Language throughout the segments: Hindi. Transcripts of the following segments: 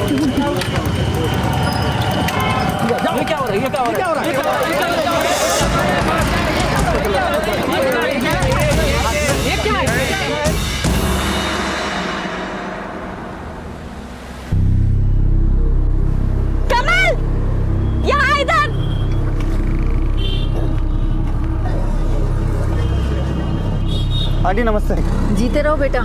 ये क्या हो रहा है? ये क्या हो रहा है? ये क्या हो रहा है? ये क्या है? कमल, यहाँ इधर। आंटी नमस्ते। जीते रहो बेटा।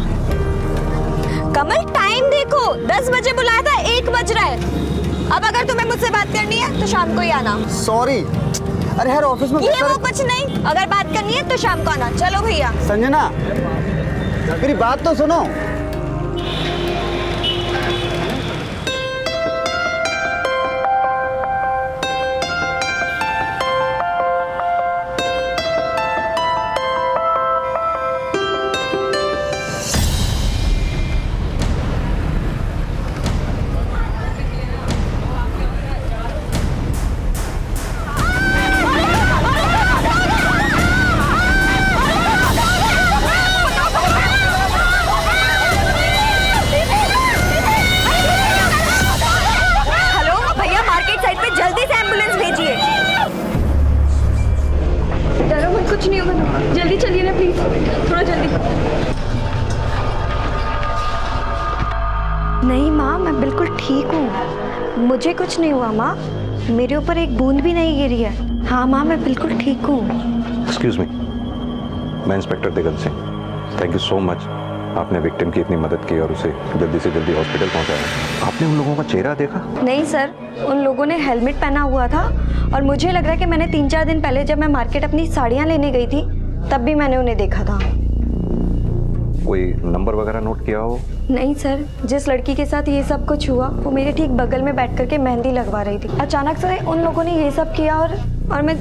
कमल टाइम देखो, 10 बजे बुलाया था, 1 बज रहा है। अब अगर तुम्हें मुझसे बात करनी है तो शाम को ही आना। सॉरी, अरे यार ऑफिस में ये वो कुछ नहीं, अगर बात करनी है तो शाम को आना। चलो भैया। संजना मेरी बात तो सुनो। कुछ नहीं होगा, जल्दी चलिए ना प्लीज, थोड़ा जल्दी। नहीं माँ, मैं बिल्कुल ठीक हूँ, मुझे कुछ नहीं हुआ माँ, मेरे ऊपर एक बूंद भी नहीं गिरी है। हाँ माँ, मैं बिल्कुल ठीक हूँ। एक्सक्यूज मी, मैं inspector Digant Singh. Thank you so much, आपने विक्टिम की इतनी मदद की और उसे जल्दी से जल्दी हॉस्पिटल पहुंचाया। आपने उन लोगों का चेहरा देखा? नहीं सर, उन लोगों ने हेलमेट पहना हुआ था और मुझे लग रहा है कि मैंने 3-4 दिन पहले जब मैं मार्केट अपनी साड़ियाँ लेने गई थी तब भी मैंने उन्हें देखा था। कोई नंबर वगैरह नोट किया हो? नहीं सर, जिस लड़की के साथ ये सब कुछ हुआ वो मेरे ठीक बगल में बैठ करके मेहंदी लगवा रही थी। अचानक से उन लोगों ने ये सब किया और मैं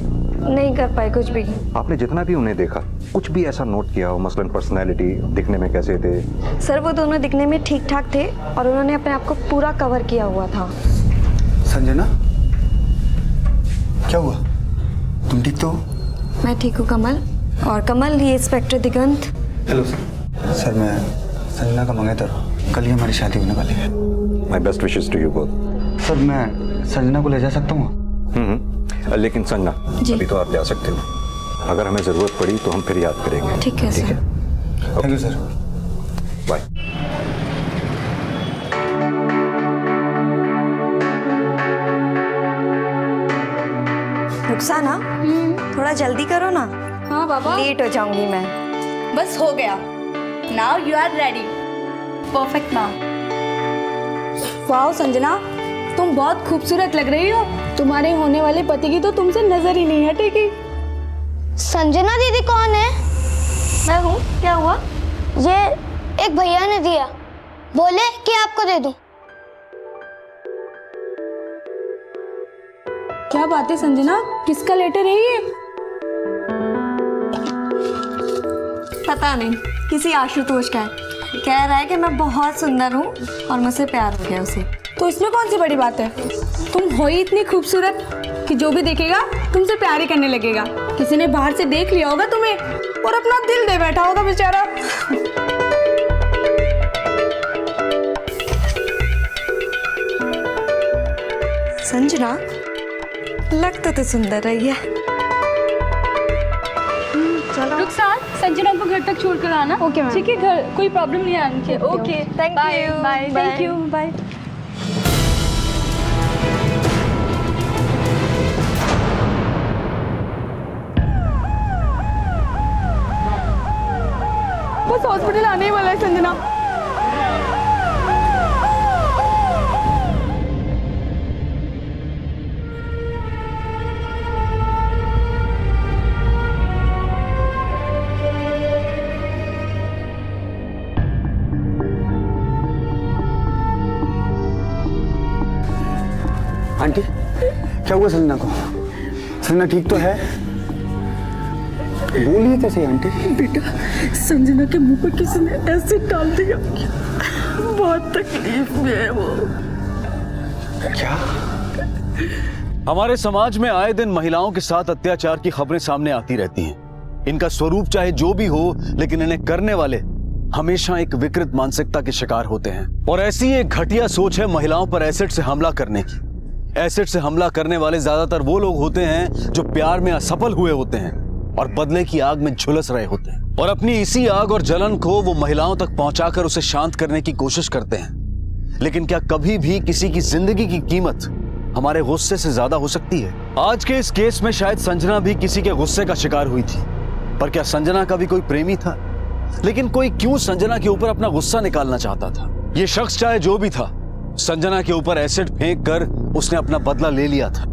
नहीं कर पाई कुछ भी। आपने जितना भी उन्हें देखा, कुछ भी ऐसा नोट किया हो, मसलन पर्सनैलिटी, दिखने में कैसे थे? सर वो दोनों दिखने में ठीक ठाक थे और उन्होंने अपने आप को पूरा कवर किया हुआ था। संजना क्या हुआ, तुम ठीक तो हो? मैं ठीक हूँ कमल। और कमल, ये इंस्पेक्टर दिगंत। हेलो सर, मैं संजना का मंगेतर हूँ, कल ही हमारी शादी होने वाली है। My best wishes to you both. Sir मैं संजना को ले जा सकता हूँ? लेकिन संजना, अभी तो आप जा सकते हो, अगर हमें जरूरत पड़ी तो हम फिर याद करेंगे। ठीक है sir. Thank you sir, bye. Rukhsana, थोड़ा जल्दी करो ना। हाँ बाबा, लेट हो जाऊंगी मैं। बस हो गया। Now you are ready. Perfect now. Wow Sanjana, तुम बहुत खूबसूरत लग रही हो। तुम्हारे होने वाले पति की तो तुमसे नजर ही नहीं हटेगी। संजना दीदी कौन है? मैं हूँ, क्या हुआ? ये एक भैया ने दिया, बोले कि आपको दे दूं। क्या बात है संजना, किसका लेटर है ये? पता नहीं, किसी आशुतोष का है। कह रहा है कि मैं बहुत सुंदर हूँ और मुझसे प्यार हो गया उसे। तो इसमें कौन सी बड़ी बात है? तुम हो ही इतनी खूबसूरत कि जो भी देखेगा तुमसे प्यार ही करने लगेगा। किसी ने बाहर से देख लिया होगा तुम्हें और अपना दिल दे बैठा होगा बेचारा। संजना, लगता तो सुंदर रही है। चलो रुखसार, संजना को घर तक छोड़ कर आना। Okay ma'am. ठीक है, घर कोई प्रॉब्लम नहीं है उनके। Okay, thank you. Bye. Thank you, bye. बस हॉस्पिटल आने ही वाला है संजना। आंटी क्या हुआ संजना को? संजना ठीक तो है? बोलिए तो सही आंटी। बेटा, संजना के मुंह पर किसी ने एसिड डाल दिया, बहुत तकलीफ में है वो। क्या? हमारे समाज में आए दिन महिलाओं के साथ अत्याचार की खबरें सामने आती रहती हैं। इनका स्वरूप चाहे जो भी हो, लेकिन इन्हें करने वाले हमेशा एक विकृत मानसिकता के शिकार होते हैं और ऐसी एक घटिया सोच है महिलाओं पर एसिड से हमला करने की। एसिड से हमला करने वाले ज्यादातर वो लोग होते हैं जो प्यार में असफल हुए होते हैं और बदले की आग में झुलस रहे होते हैं, और अपनी इसी आग और जलन को वो महिलाओं तक पहुंचाकर उसे शांत करने की कोशिश करते हैं। लेकिन क्या कभी भी किसी की जिंदगी की कीमत हमारे गुस्से से ज्यादा हो सकती है? आज के इस केस में शायद संजना भी किसी के गुस्से का शिकार हुई थी, पर क्या संजना का भी कोई प्रेमी था? लेकिन कोई क्यों संजना के ऊपर अपना गुस्सा निकालना चाहता था? ये शख्स चाहे जो भी था, संजना के ऊपर एसिड फेंक कर उसने अपना बदला ले लिया था।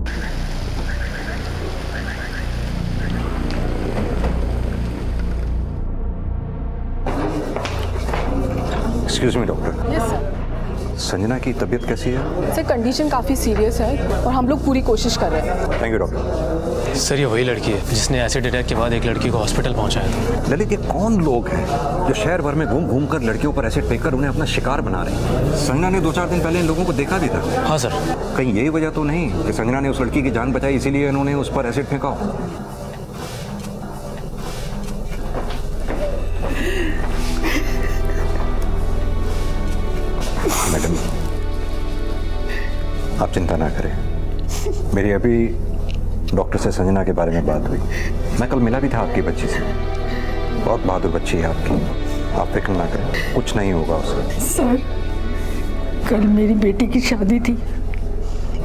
Excuse me doctor. Yes sir. Sanjana की तबीयत कैसी है? सर कंडीशन काफ़ी सीरियस है और हम लोग पूरी कोशिश कर रहे हैं। Thank you doctor. सर ये वही लड़की है जिसने एसिड अटैक के बाद एक लड़की को हॉस्पिटल पहुंचाया था। ललित, ये कौन लोग हैं जो शहर भर में घूम घूम कर लड़कियों पर एसिड फेंक कर उन्हें अपना शिकार बना रहे हैं? संजना ने 2-4 दिन पहले इन लोगों को देखा भी था। हाँ सर। कहीं यही वजह तो नहीं कि संजना ने उस लड़की की जान बचाई इसीलिए इन्होंने उस पर एसिड फेंका हो? मैडम, आप चिंता ना करें। मेरी अभी डॉक्टर से संजना के बारे में बात हुई। मैं कल मिला भी था आपकी बच्ची से। बहुत बहादुर बच्ची है आपकी, आप फिक्र ना करें, कुछ नहीं होगा उसे। सर, कल मेरी बेटी की शादी थी।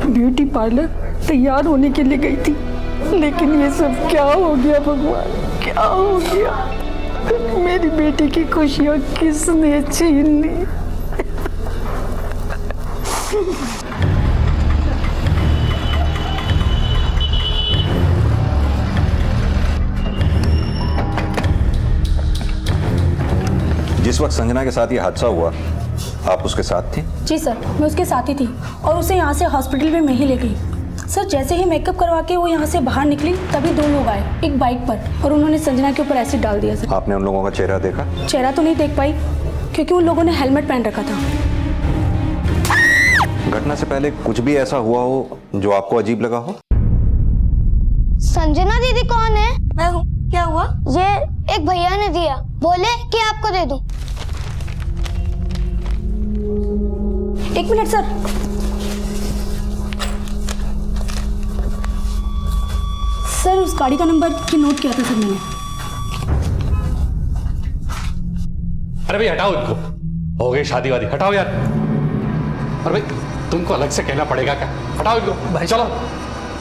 ब्यूटी पार्लर तैयार होने के लिए गई थी, लेकिन ये सब क्या हो गया भगवान, क्या हो गया? मेरी बेटी की खुशियाँ किसने छीन ली? जिस वक्त संजना के साथ ये हादसा हुआ, आप उसके साथ थी? जी सर, मैं उसके साथ ही थी और उसे यहाँ से हॉस्पिटल में मैं ही ले गई। सर जैसे ही मेकअप करवा के वो यहाँ से बाहर निकली तभी 2 लोग आए एक बाइक पर और उन्होंने संजना के ऊपर एसिड डाल दिया। सर आपने उन लोगों का चेहरा देखा? चेहरा तो नहीं देख पाई क्योंकि उन लोगों ने हेलमेट पहन रखा था। घटना से पहले कुछ भी ऐसा हुआ हो जो आपको अजीब लगा हो? संजना दीदी कौन है? मैं हूँ। क्या हुआ? ये एक भैया ने दिया, बोले कि आपको दे दूं। 1 मिनट सर। सर उस गाड़ी का नंबर की नोट किया था सर मैंने। अरे भाई हटाओ इनको, हो गई शादी वादी, हटाओ यार। अरे भाई तुमको अलग से कहना पड़ेगा क्या? हटाओ इनको भाई, चलो।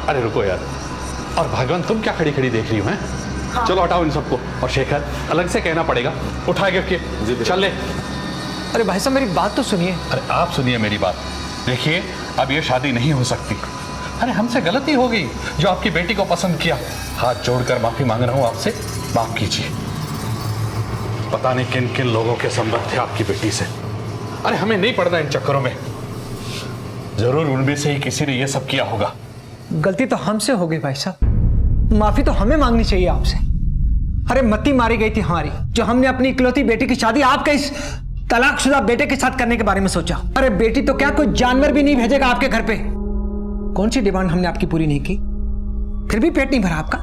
अरे रुको यार, और भगवान तुम क्या खड़ी खड़ी देख रही हो? हैं हाँ। चलो हटाओ इन सबको। और शेखर, अलग से कहना पड़ेगा, उठा के चल ले। अरे भाई साहब मेरी बात तो सुनिए। अरे आप सुनिए मेरी बात। देखिए अब ये शादी नहीं हो सकती। अरे हमसे गलती हो गई जो आपकी बेटी को पसंद किया। हाथ जोड़कर माफी मांग रहा हूं आपसे, माफ कीजिए। पता नहीं किन किन लोगों के संबंध थे आपकी बेटी से। अरे हमें नहीं पड़ना इन चक्करों में। जरूर उनमें से ही किसी ने ये सब किया होगा। गलती तो हमसे हो गई भाई साहब, माफी तो हमें मांगनी चाहिए आपसे। अरे मत्ती मारी गई थी हमारी जो हमने अपनी इकलौती बेटी की शादी आपके इस तलाकशुदा बेटे के साथ करने के बारे में सोचा। अरे बेटी तो क्या, कोई जानवर भी नहीं भेजेगा आपके घर पे। कौन सी डिमांड हमने आपकी पूरी नहीं की, फिर भी पेट नहीं भरा आपका।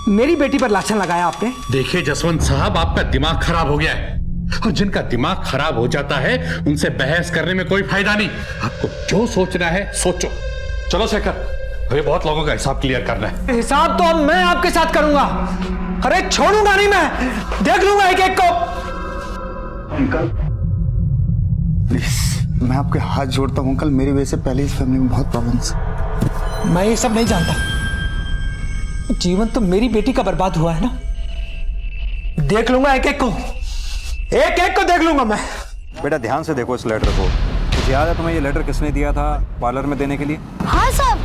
मेरी बेटी पर लाछन लगाया आपने। देखिए जसवंत साहब, आपका दिमाग खराब हो गया है और जिनका दिमाग खराब हो जाता है उनसे बहस करने में कोई फायदा नहीं। आपको जो सोचना है सोचो। चलो शेखर, अभी बहुत लोगों का हिसाब क्लियर करना है। हिसाब तो अब मैं आपके साथ करूंगा। अरे छोड़ूंगा नहीं मैं, देख लूंगा एक एक को। अंकल प्लीज, मैं आपके हाथ जोड़ता हूँ अंकल, मेरी वजह से पहले इस फैमिली में बहुत प्रॉब्लम्स है। मैं ये सब नहीं जानता, जीवन तो मेरी बेटी का बर्बाद हुआ है ना। देख लूंगा एक एक को देख लूंगा मैं। बेटा ध्यान से देखो इस लेटर को। कुछ याद है तुम्हें ये लेटर किसने दिया था पार्लर में देने के लिए? हाँ साहब,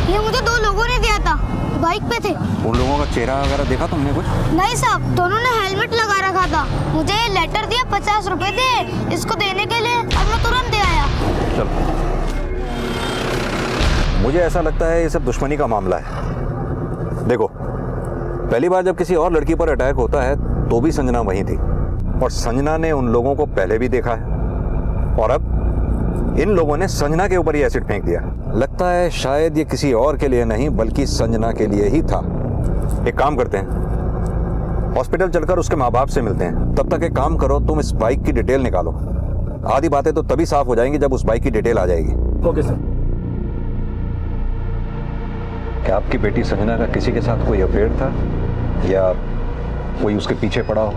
ये मुझे 2 लोगों ने दिया था, बाइक पे थे। उन लोगों का चेहरा वगैरह देखा तुमने कुछ? नहीं साहब, दोनों ने हेलमेट लगा रखा था। मुझे ये लेटर दिया, 50 रुपए दे इसको देने के लिए और मैं तुरंत दे आया। चलो, मुझे ऐसा लगता है ये सब दुश्मनी का मामला है। देखो, पहली बार जब किसी और लड़की पर अटैक होता है तो भी संजना वहीं थी और संजना ने उन लोगों को पहले भी देखा है और अब इन लोगों ने संजना के ऊपर ही एसिड फेंक दिया। लगता है शायद ये किसी और के लिए नहीं बल्कि संजना के लिए ही था। एक काम करते हैं, हॉस्पिटल चलकर उसके माँ बाप से मिलते हैं। तब तक एक काम करो, तुम इस बाइक की डिटेल निकालो। आधी बातें तो तभी साफ हो जाएंगी जब उस बाइक की डिटेल आ जाएगी। Okay sir. क्या आपकी बेटी संजना का किसी के साथ कोई अफेयर था या कोई उसके पीछे पड़ा हो?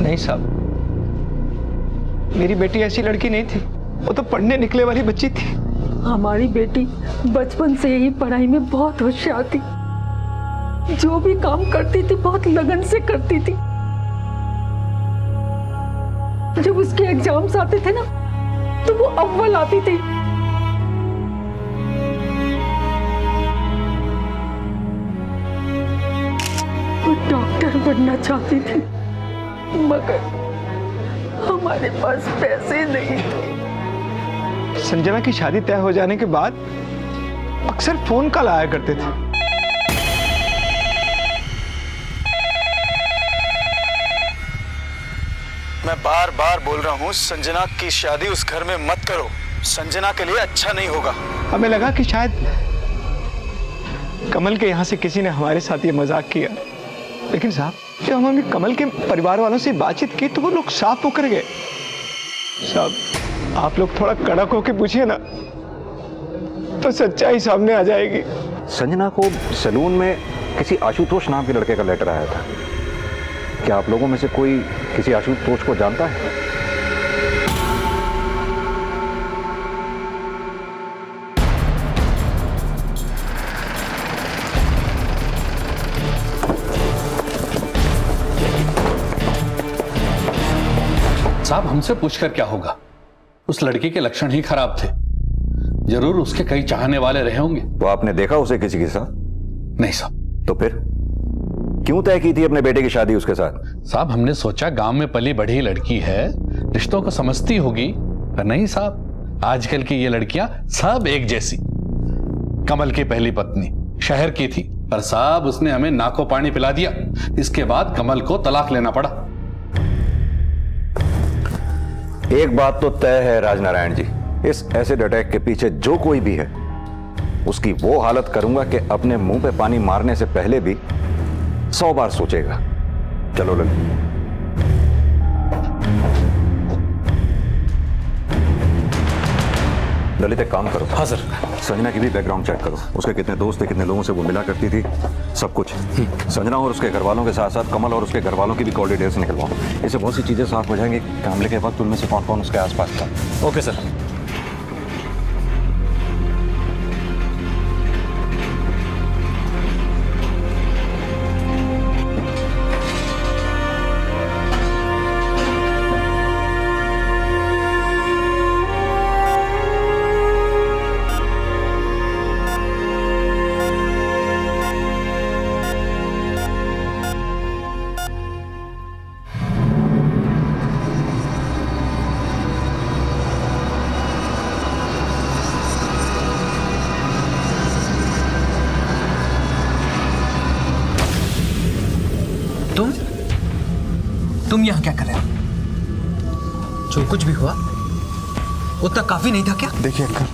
नहीं साहब, मेरी बेटी ऐसी लड़की नहीं थी, वो तो पढ़ने निकले वाली बच्ची थी। हमारी बेटी बचपन से ही पढ़ाई में बहुत होशियार थी। जो भी काम करती थी बहुत लगन से करती थी। जब उसके एग्जाम्स आते थे ना तो वो अव्वल आती थी। वो डॉक्टर बनना चाहती थी मगर हमारे पास पैसे नहीं थे। संजना की शादी तय हो जाने के बाद अक्सर फोन कॉल आया करते थे। मैं बार बार बोल रहा हूँ संजना की शादी उस घर में मत करो। संजना के लिए अच्छा नहीं होगा। हमें लगा कि शायद कमल के यहाँ से किसी ने हमारे साथ ये मजाक किया, लेकिन साहब जब हमने कमल के परिवार वालों से बातचीत की तो वो लोग साफ मुकर गए। साहब आप लोग थोड़ा कड़क होके पूछिए ना तो सच्चाई सामने आ जाएगी। संजना को सैलून में किसी आशुतोष नाम के लड़के का लेटर आया था। क्या आप लोगों में से कोई किसी आशुतोष को जानता है? साहब हमसे पूछकर क्या होगा? उस लड़की के लक्षण ही खराब थे। जरूर उसके कई चाहने वाले रहे होंगे। तो आपने देखा उसे किसी के साथ? नहीं साहब। तो फिर क्यों तय की थी अपने बेटे की शादी उसके साथ? साहब हमने सोचा गांव में पली बढ़ी लड़की है, रिश्तों को समझती होगी, पर नहीं साहब, आजकल की ये लड़कियां सब एक जैसी। कमल की पहली पत्नी शहर की थी, पर साहब उसने हमें नाको पानी पिला दिया। इसके बाद कमल को तलाक लेना पड़ा। एक बात तो तय है राजनारायण जी, इस एसिड अटैक के पीछे जो कोई भी है उसकी वो हालत करूंगा कि अपने मुंह पे पानी मारने से पहले भी 100 बार सोचेगा। चलो ललित। ललित एक काम करो। हाँ सर। संजना की भी बैकग्राउंड चेक करो। उसके कितने दोस्त थे, कितने लोगों से वो मिला करती थी, सब कुछ। संजना और उसके घर वालों के साथ साथ कमल और उसके घर वालों की भी कॉल डिटेल्स निकलवाओ। इससे बहुत सी चीजें साफ हो जाएंगी। मामले के वक्त उनमें से कौन कौन उसके आसपास था। Okay sir. तुम यहां क्या कर रहे हो? जो कुछ भी हुआ उतना काफी नहीं था क्या? देखिए अक्कर,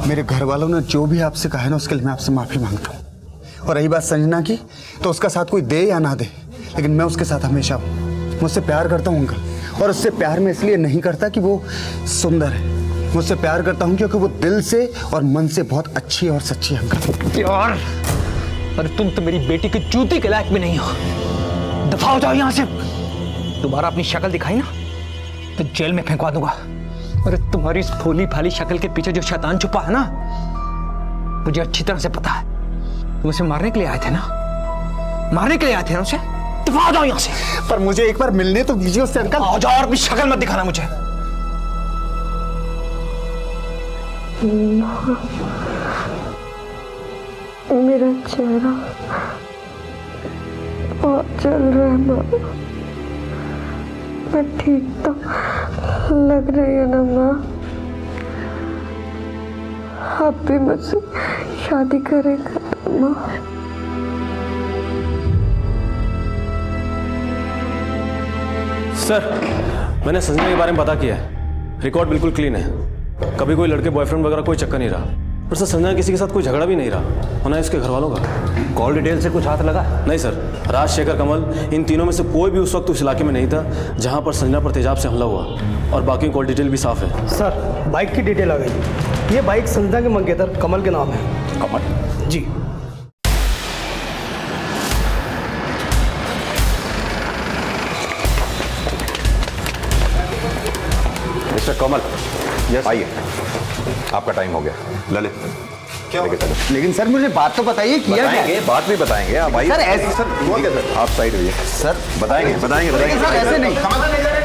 मेरे घर वालों ने जो भी आपसे कहा है ना उसके लिए मैं आपसे माफी मांगता हूँ। और रही बात संजना की, तो उसका साथ कोई दे या ना दे, लेकिन मैं उसके साथ हमेशा हूँ। मुझसे प्यार करता हूँ अंकल, और उससे प्यार मैं इसलिए नहीं करता कि वो सुंदर है। मुझसे प्यार करता हूँ क्योंकि वो दिल से और मन से बहुत अच्छी और सच्ची है अंकल। यार, अरे तुम तो मेरी बेटी की जूती के लायक भी नहीं हो। दफा हो जाओ यहाँ से। दोबारा अपनी शक्ल दिखाई ना तो जेल में फेंकवा दूंगा। अरे तुम्हारी इस भोली भाली शक्ल के पीछे जो शैतान छुपा है ना, मुझे अच्छी तरह से पता है। तुम उसे मारने के लिए आए थे ना, मारने के लिए आए थे ना उसे। दफा हो जाओ यहाँ से। पर मुझे एक बार मिलने तो दीजिए उससे अंकल। आ जाओ और अपनी शक्ल मत दिखाना मुझे। मेरा चेहरा बहुत जल रहा है माँ। मैं ठीक तो लग रही है ना माँ? आप भी मुझसे शादी करेगा माँ? सर, मैंने संजना के बारे में पता किया है। रिकॉर्ड बिल्कुल क्लीन है। कभी कोई लड़के बॉयफ्रेंड वगैरह कोई चक्कर नहीं रहा। पर सर संजना किसी के साथ कोई झगड़ा भी नहीं रहा, और ना इसके घर वालों का। कॉल डिटेल से कुछ हाथ लगा? नहीं सर, राजशेखर, कमल, इन तीनों में से कोई भी उस वक्त उस इलाके में नहीं था जहां पर संजना पर तेजाब से हमला हुआ, और बाकी कॉल डिटेल भी साफ है। सर बाइक की डिटेल आ गई। ये बाइक संजना के मंगेतर कमल के नाम है। कमल? जी। मिस्टर कमल, यस आइए, आपका टाइम हो गया। ललित क्या लेकिन सर मुझे बात तो बताइए, किया क्या? बताएंगे, बात भी बताएंगे। आप आइए। सर ऐसे सर हुआ क्या सर? आप साइड हुई सर। बताएंगे सर ऐसे नहीं,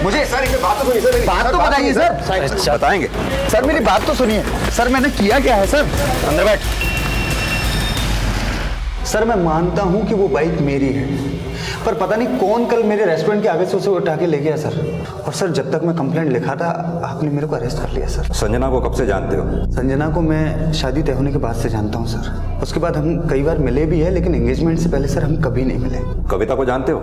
मुझे सर एक बात तो सुनिए सर, बात तो बताइए सर। बताएंगे सर, मेरी बात तो सुनिए सर, मैंने किया क्या है सर? अंदर बैठ। सर मैं मानता हूं कि वो बाइक मेरी है, पर पता नहीं कौन कल मेरे रेस्टोरेंट के आगे से उसे उठा के ले गया सर। और सर जब तक मैं कंप्लेंट लिखा था आपने मेरे को अरेस्ट कर लिया सर। संजना को कब से जानते हो? संजना को मैं शादी तय होने के बाद से जानता हूं सर। उसके बाद हम कई बार मिले भी है, लेकिन एंगेजमेंट से पहले सर हम कभी नहीं मिले। कविता को जानते हो?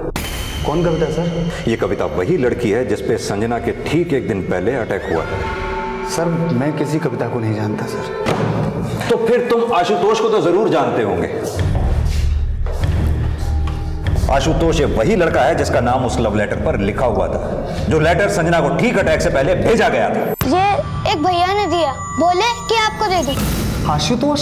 कौन कविता सर? ये कविता वही लड़की है जिसपे संजना के ठीक एक दिन पहले अटैक हुआ है। सर मैं किसी कविता को नहीं जानता सर। तो फिर तुम आशुतोष को तो जरूर जानते होंगे। आशुतोष ये वही लड़का है जिसका नाम उस लव लेटर पर लिखा हुआ था, जो लेटर संजना को ठीक अटैक से पहले भेजा गया था। ये एक भैया ने दिया, बोले कि आपको दे दूं। आशुतोष?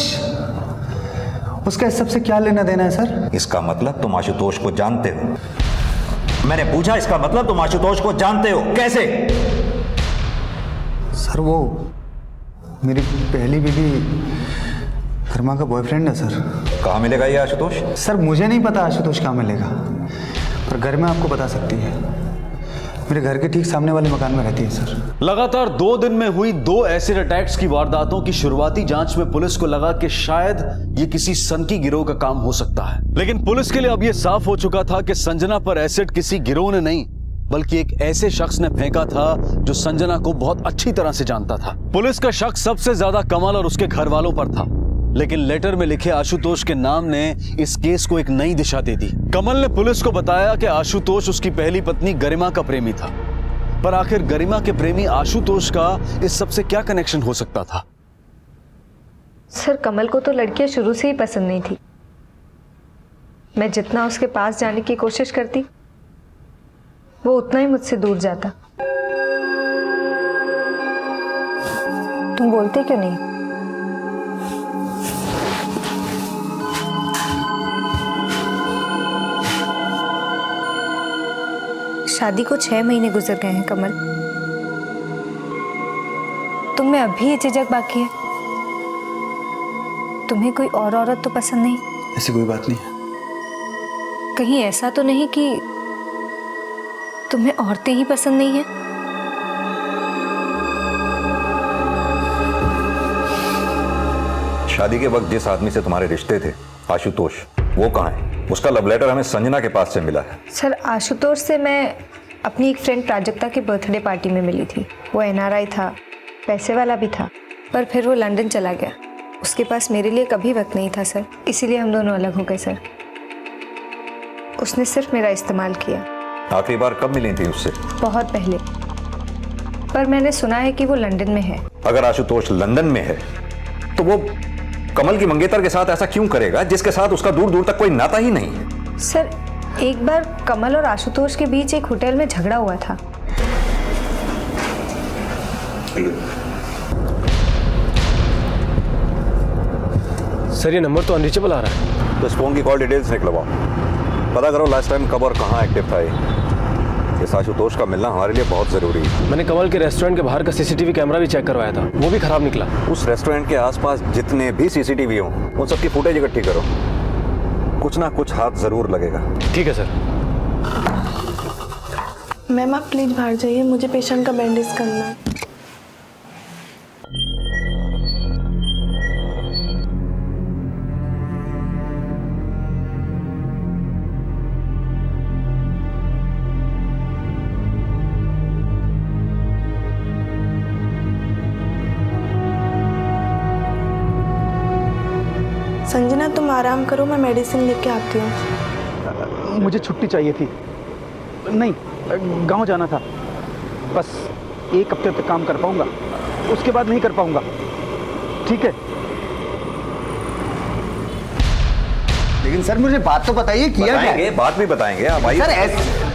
उसका इस सब से क्या लेना देना है सर? इसका मतलब तुम आशुतोष को जानते हो। मैंने पूछा, इसका मतलब तुम आशुतोष को जानते हो। कैसे? सर वो मेरी पहली बीवी कर्मा का बॉयफ्रेंड है सर। कहाँ मिलेगा ये आशुतोष? सर मुझे नहीं पता आशुतोष कहाँ मिलेगा, पर घर में आपको बता सकती है। मेरे घर के ठीक सामने वाले मकान में रहती है सर। लगातार 2 दिन में हुई 2 एसिड अटैक्स की वारदातों की शुरुआती जांच में पुलिस को लगा कि शायद ये किसी सनकी गिरोह का काम हो सकता है, लेकिन पुलिस के लिए अब यह साफ हो चुका था कि संजना पर एसिड किसी गिरोह ने नहीं बल्कि एक ऐसे शख्स ने फेंका था जो संजना को बहुत अच्छी तरह से जानता था। पुलिस का शक सबसे ज्यादा कमल और उसके घर वालों पर था, लेकिन लेटर में लिखे आशुतोष के नाम ने इस केस को एक नई दिशा दे दी। कमल ने पुलिस को बताया कि आशुतोष उसकी पहली पत्नी गरिमा का प्रेमी था, पर आखिर गरिमा के प्रेमी आशुतोष का इस सब से क्या कनेक्शन हो सकता था? सर कमल को तो लड़कियां शुरू से ही पसंद नहीं थी। मैं जितना उसके पास जाने की कोशिश करती वो उतना ही मुझसे दूर जाता। तुम बोलते क्यों नहीं? शादी को 6 महीने गुजर गए हैं कमल, तुम में अभी ये झिझक बाकी है? तुम्हें कोई और औरत तो पसंद नहीं? ऐसी कोई बात नहीं है। कहीं ऐसा तो नहीं कि तुम्हें औरतें ही पसंद नहीं है? शादी के वक्त जिस आदमी से तुम्हारे रिश्ते थे, आशुतोष, वो कहाँ है? उसका लव लेटर हमें संजना के पास से मिला है। सर आशुतोष से मैं अपनी एक फ्रेंड प्राजक्ता के बर्थडे पार्टी में मिली थी। वो NRI था, पैसे वाला भी था, पर फिर वो लंदन चला गया। उसके पास मेरे लिए कभी वक्त नहीं था सर, इसीलिए हम दोनों अलग हो गए सर। उसने सिर्फ मेरा इस्तेमाल किया। आखिरी बार कब मिली थी उससे? बहुत पहले, पर मैंने सुना है कि वो लंदन में है। अगर आशुतोष लंदन में है तो वो कमल की मंगेतर के साथ ऐसा क्यों करेगा जिसके साथ उसका दूर दूर तक कोई नाता ही नहीं? सर एक बार कमल और आशुतोष के बीच एक होटल में झगड़ा हुआ था। सर ये नंबर तो अनरीचेबल आ रहा है। तो इस फोन की कॉल डिटेल्स निकलवाओ, पता करो लास्ट टाइम कब और कहाँ एक्टिव था ये। इस आशुतोष का मिलना हमारे लिए बहुत जरूरी है। मैंने कमल के रेस्टोरेंट के बाहर का CCTV कैमरा भी चेक करवाया था, वो भी खराब निकला। उस रेस्टोरेंट के आसपास जितने भी CCTV हो उन सबकी फुटेज इकट्ठी करो, कुछ ना कुछ हाथ जरूर लगेगा। ठीक है सर। मैम आप प्लीज बाहर जाइए, मुझे पेशेंट का बैंडेज करना है। संजना तुम आराम करो, मैं मेडिसिन लेके आती हूँ। मुझे छुट्टी चाहिए थी। नहीं, गांव जाना था। बस 1 हफ्ते तक काम कर पाऊंगा, उसके बाद नहीं कर पाऊंगा। ठीक है? लेकिन सर मुझे बात तो बताइए, किया क्या? बताएंगे, बात भी बताएंगे। आप आइए। सर ऐसे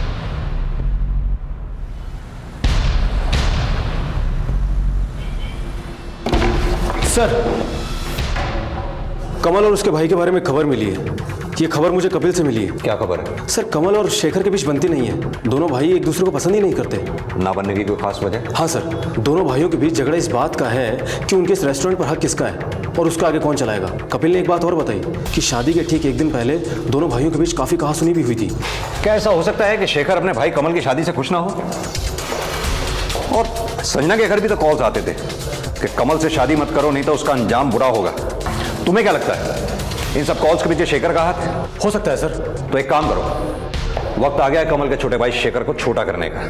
सर, कमल और उसके भाई के बारे में खबर मिली है। ये खबर मुझे कपिल से मिली है। क्या खबर है? सर, कमल और शेखर के बीच बनती नहीं है। दोनों भाई एक दूसरे को पसंद ही नहीं करते। ना बनने की कोई खास वजह? हाँ सर, दोनों भाइयों के बीच झगड़ा इस बात का है कि उनके इस रेस्टोरेंट पर हक किसका है और उसका आगे कौन चलाएगा। कपिल ने एक बात और बताई कि शादी के ठीक एक दिन पहले दोनों भाइयों के बीच काफी कहासुनी भी हुई थी। क्या ऐसा हो सकता है कि शेखर अपने भाई कमल की शादी से खुश ना हो? और संजना के घर भी तो कॉल्स आते थे कि कमल से शादी मत करो, नहीं तो उसका अंजाम बुरा होगा। तुम्हें क्या लगता है इन सब कॉल्स के पीछे शेखर का हाथ? हो सकता है सर। तो एक काम करो, वक्त आ गया है कमल के छोटे भाई शेखर को छोटा करने का।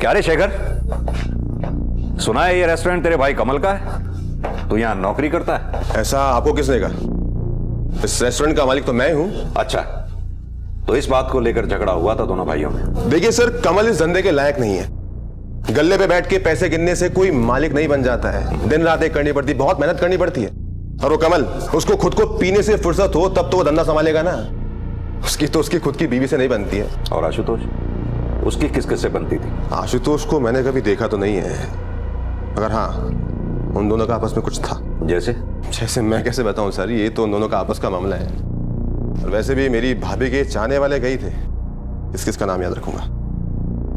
क्या रे शेखर, सुना है ये रेस्टोरेंट तेरे भाई कमल का है? तू यहां नौकरी करता है? ऐसा आपको किसने कहा? इस रेस्टोरेंट का मालिक तो मैं हूं। अच्छा, तो इस बात को लेकर झगड़ा हुआ था दोनों भाइयों में? देखिए सर, कमल इस धंधे के लायक नहीं है। गल्ले पे बैठ के पैसे गिनने से कोई मालिक नहीं बन जाता है। दिन रात एक करनी पड़ती, बहुत मेहनत करनी पड़ती है। और वो कमल, उसको खुद को पीने से फुर्सत हो तब तो वो धंधा संभालेगा ना। उसकी खुद की बीवी से नहीं बनती है। और आशुतोष, उसकी किस किस से बनती थी? आशुतोष को मैंने कभी देखा तो नहीं है, मगर हाँ, उन दोनों का आपस में कुछ था। जैसे मैं कैसे बताऊं सर, ये तो उन दोनों का आपस का मामला है। और वैसे भी मेरी भाभी के चाहने वाले गई थे, किसका नाम याद रखूंगा।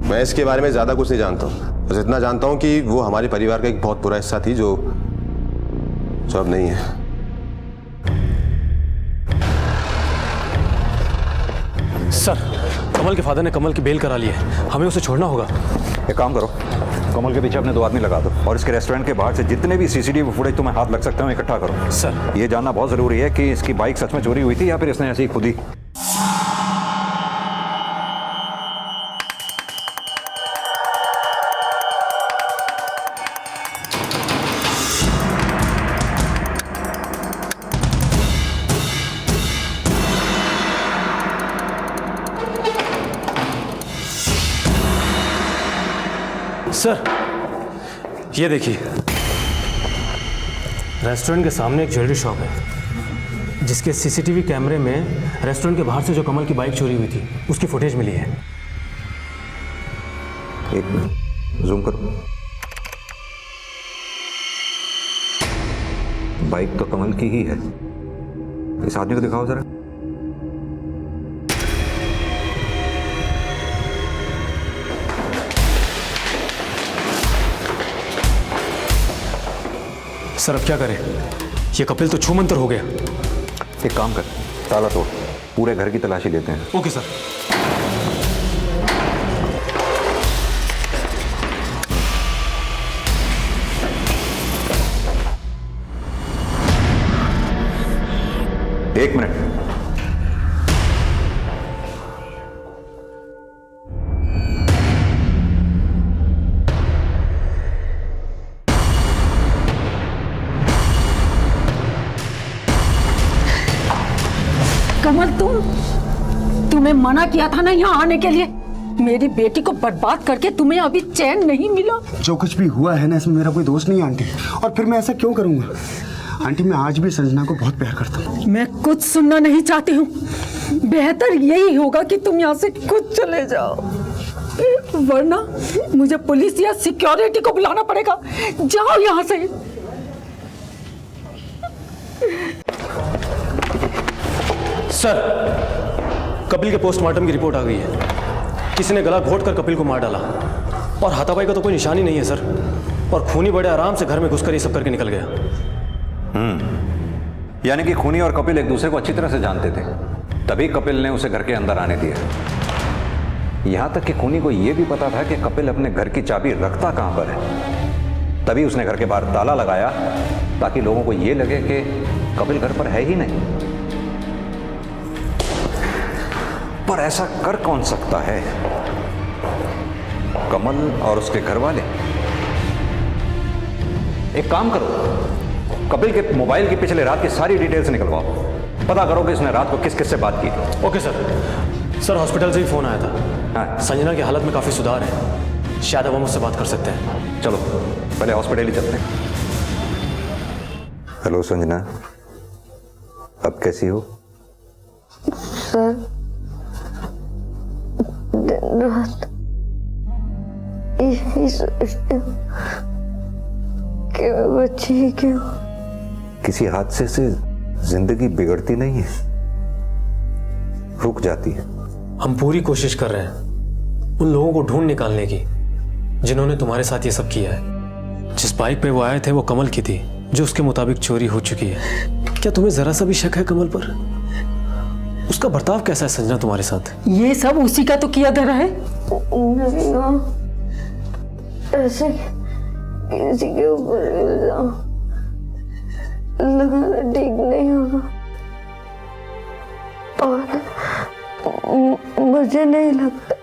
मैं इसके बारे में ज्यादा कुछ नहीं जानता हूँ, बस इतना जानता हूँ कि वो हमारे परिवार का एक बहुत बुरा हिस्सा थी जो अब नहीं है। सर, कमल के फादर ने कमल की बेल करा ली है, हमें उसे छोड़ना होगा। एक काम करो, कमल के पीछे अपने 2 आदमी लगा दो और इसके रेस्टोरेंट के बाहर से जितने भी सीसीटीवी फुटेज तुम्हें हाथ लग सकते हो इकट्ठा करो। सर, ये जानना बहुत जरूरी है कि इसकी बाइक सच में चोरी हुई थी या फिर इसने ऐसे ही खुद ही। सर, ये देखिए, रेस्टोरेंट के सामने एक ज्वेलरी शॉप है जिसके सीसीटीवी कैमरे में रेस्टोरेंट के बाहर से जो कमल की बाइक चोरी हुई थी उसकी फुटेज मिली है। एक मिनट, जूम करो। बाइक तो कमल की ही है। इस आदमी को दिखाओ जरा। सर, अब क्या करें? ये कपिल तो छूमंतर हो गया। एक काम कर, ताला तोड़, पूरे घर की तलाशी लेते हैं। Okay sir. एक मिनट, कमल, तुम्हें मना किया था ना यहाँ आने के लिए। मेरी बेटी को बर्बाद करके तुम्हें अभी चैन नहीं मिला। जो कुछ भी हुआ है ना, इसमें मेरा कोई दोष नहीं आंटी। और फिर मैं ऐसा क्यों करूंगा आंटी? मैं आज भी संजना को बहुत प्यार करता हूँ। मैं कुछ सुनना नहीं चाहती हूँ। बेहतर यही होगा कि तुम यहाँ से खुद चले जाओ, वरना मुझे पुलिस या सिक्योरिटी को बुलाना पड़ेगा। जाओ यहाँ से। सर, कपिल के पोस्टमार्टम की रिपोर्ट आ गई है। किसी ने गला घोट कर कपिल को मार डाला और हाथापाई का तो कोई निशान ही नहीं है सर। और खूनी बड़े आराम से घर में घुसकर ये सब करके निकल गया। यानी कि खूनी और कपिल एक दूसरे को अच्छी तरह से जानते थे, तभी कपिल ने उसे घर के अंदर आने दिया। यहां तक कि खूनी को यह भी पता था कि कपिल अपने घर की चाबी रखता कहां पर है, तभी उसने घर के बाहर ताला लगाया ताकि लोगों को यह लगे कि कपिल घर पर है ही नहीं। पर ऐसा कर कौन सकता है? कमल और उसके घर वाले। एक काम करो, कपिल के मोबाइल की पिछले रात की सारी डिटेल्स निकलवाओ, पता करो कि उसने रात को किस किस से बात की थी। Okay sir. सर, हॉस्पिटल से ही फोन आया था। हाँ। संजना की हालत में काफी सुधार है, शायद अब हम उससे बात कर सकते हैं। चलो पहले हॉस्पिटल ही चलते हैं। हेलो संजना, अब कैसी हो? सर, दिन रात यही सोचती हूँ कि मैं बच्ची ही क्यों। किसी हादसे से जिंदगी बिगड़ती नहीं है, रुक जाती है। हम पूरी कोशिश कर रहे हैं उन लोगों को ढूंढ निकालने की जिन्होंने तुम्हारे साथ ये सब किया है। जिस बाइक पे वो आए थे वो कमल की थी, जो उसके मुताबिक चोरी हो चुकी है। क्या तुम्हें जरा सा भी शक है कमल पर? उसका बर्ताव कैसा है संजना तुम्हारे साथ? ये सब उसी का तो किया धरा है। नहीं ना, ऐसे किसी के ऊपर इल्जाम लगाना ठीक नहीं होगा। और मुझे नहीं लगता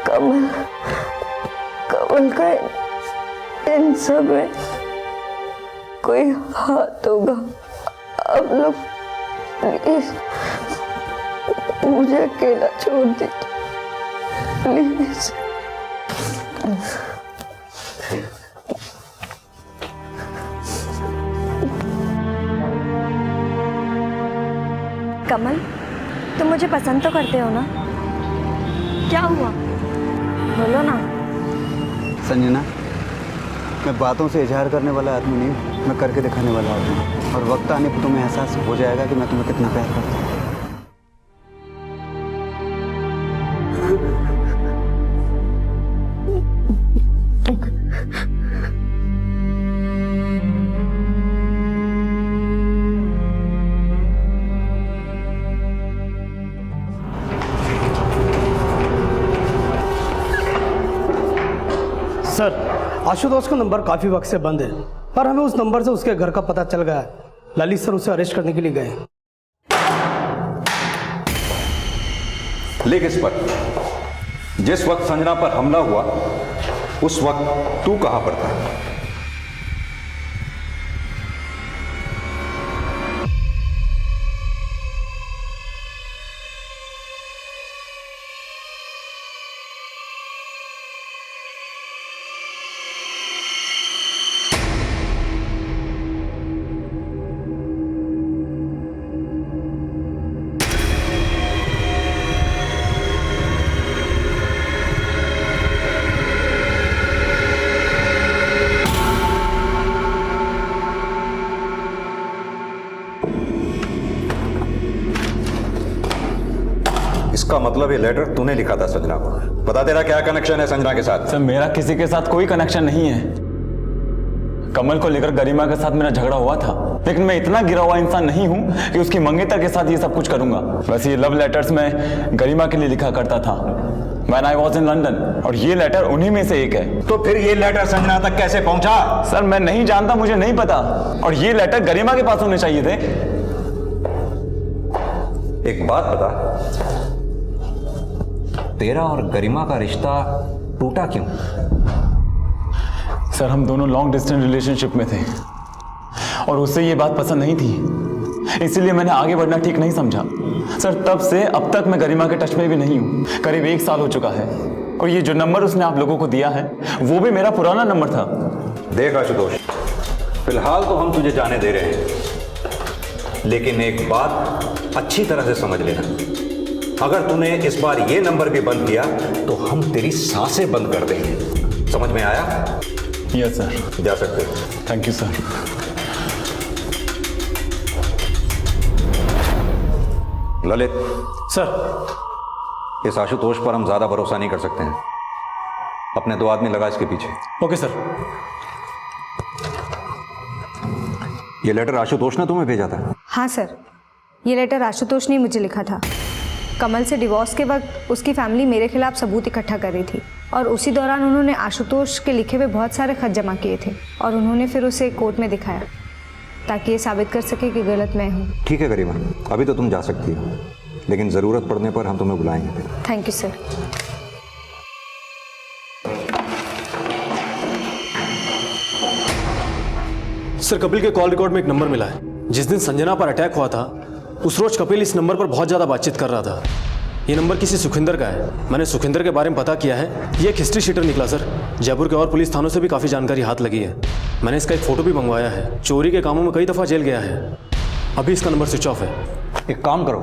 कमल का इन सब में कोई हाथ होगा। आप लोग प्लीज मुझे अकेला छोड़ दीजिए प्लीज। कमल, तुम मुझे पसंद तो करते हो ना? क्या हुआ, बोलो ना। संजना, मैं बातों से इजहार करने वाला आदमी नहीं, मैं करके दिखाने वाला आदमी हूँ। और वक्त आने पर तुम्हें एहसास हो जाएगा कि मैं तुम्हें कितना प्यार करता हूँ। सर, आशुतोष का नंबर काफ़ी वक्त से बंद है, पर हमें उस नंबर से उसके घर का पता चल गया है। ललित सर उसे अरेस्ट करने के लिए गए। ले किस पर? जिस वक्त संजना पर हमला हुआ उस वक्त तू कहां पर था? इसका मतलब ये लेटर तूने लिखा था संजना को। बता तेरा क्या कनेक्शन है संजना के साथ? सर, मेरा किसी के साथ कोई कनेक्शन नहीं है। कमल को लेकर गरिमा के साथ मेरा झगड़ा हुआ था, लेकिन मैं इतना गिरा हुआ इंसान नहीं हूं कि उसकी मंगेतर के साथ ये सब कुछ करूंगा। वैसे ये लव लेटर्स मैं गरिमा के लिए लिखा करता था When I was in London, और ये लेटर उन्हीं में से एक है। तो फिर ये लेटर संजना तक कैसे पहुंचा? सर, मैं नहीं जानता, मुझे नहीं पता। और ये लेटर गरिमा के पास होने चाहिए थे। एक बात बता, तेरा और गरिमा का रिश्ता टूटा क्यों? सर, हम दोनों लॉन्ग डिस्टेंस रिलेशनशिप में थे और उससे ये बात पसंद नहीं थी, इसलिए मैंने आगे बढ़ना ठीक नहीं समझा। सर, तब से अब तक मैं गरिमा के टच में भी नहीं हूँ। करीब 1 साल हो चुका है और ये जो नंबर उसने आप लोगों को दिया है वो भी मेरा पुराना नंबर था। देख आशुतोष, फिलहाल तो हम तुझे जाने दे रहे हैं, लेकिन एक बात अच्छी तरह से समझ लेना, अगर तूने इस बार ये नंबर भी बंद किया तो हम तेरी सांसें बंद कर देंगे। समझ में आया? Yes sir. जा सकते हो। Thank you sir. Lalit sir, इस आशुतोष पर हम ज्यादा भरोसा नहीं कर सकते हैं। अपने 2 आदमी लगा इसके पीछे। Okay sir. ये लेटर आशुतोष ने तुम्हें भेजा था? हाँ सर, ये लेटर आशुतोष ने मुझे लिखा था। कमल से डिवोर्स के वक्त उसकी फैमिली मेरे खिलाफ सबूत इकट्ठा कर रही थी और उसी दौरान उन्होंने आशुतोष के लिखे हुए बहुत सारे खत जमा किए थे और उन्होंने फिर उसे कोर्ट में दिखाया ताकि ये साबित कर सके कि गलत मैं हूँ। ठीक है गरिमा, अभी तो तुम जा सकती हो, लेकिन ज़रूरत पड़ने पर हम तुम्हें बुलाएंगे। Thank you sir. Sir, Kapil के कॉल रिकॉर्ड में एक नंबर मिला है। जिस दिन संजना पर अटैक हुआ था उस रोज कपिल इस नंबर पर बहुत ज़्यादा बातचीत कर रहा था। ये नंबर किसी सुखविंदर का है। मैंने सुखविंदर के बारे में पता किया है, ये एक हिस्ट्री शीटर निकला सर। जयपुर के और पुलिस थानों से भी काफ़ी जानकारी हाथ लगी है। मैंने इसका एक फ़ोटो भी मंगवाया है। चोरी के कामों में कई दफ़ा जेल गया है। अभी इसका नंबर स्विच ऑफ है। एक काम करो,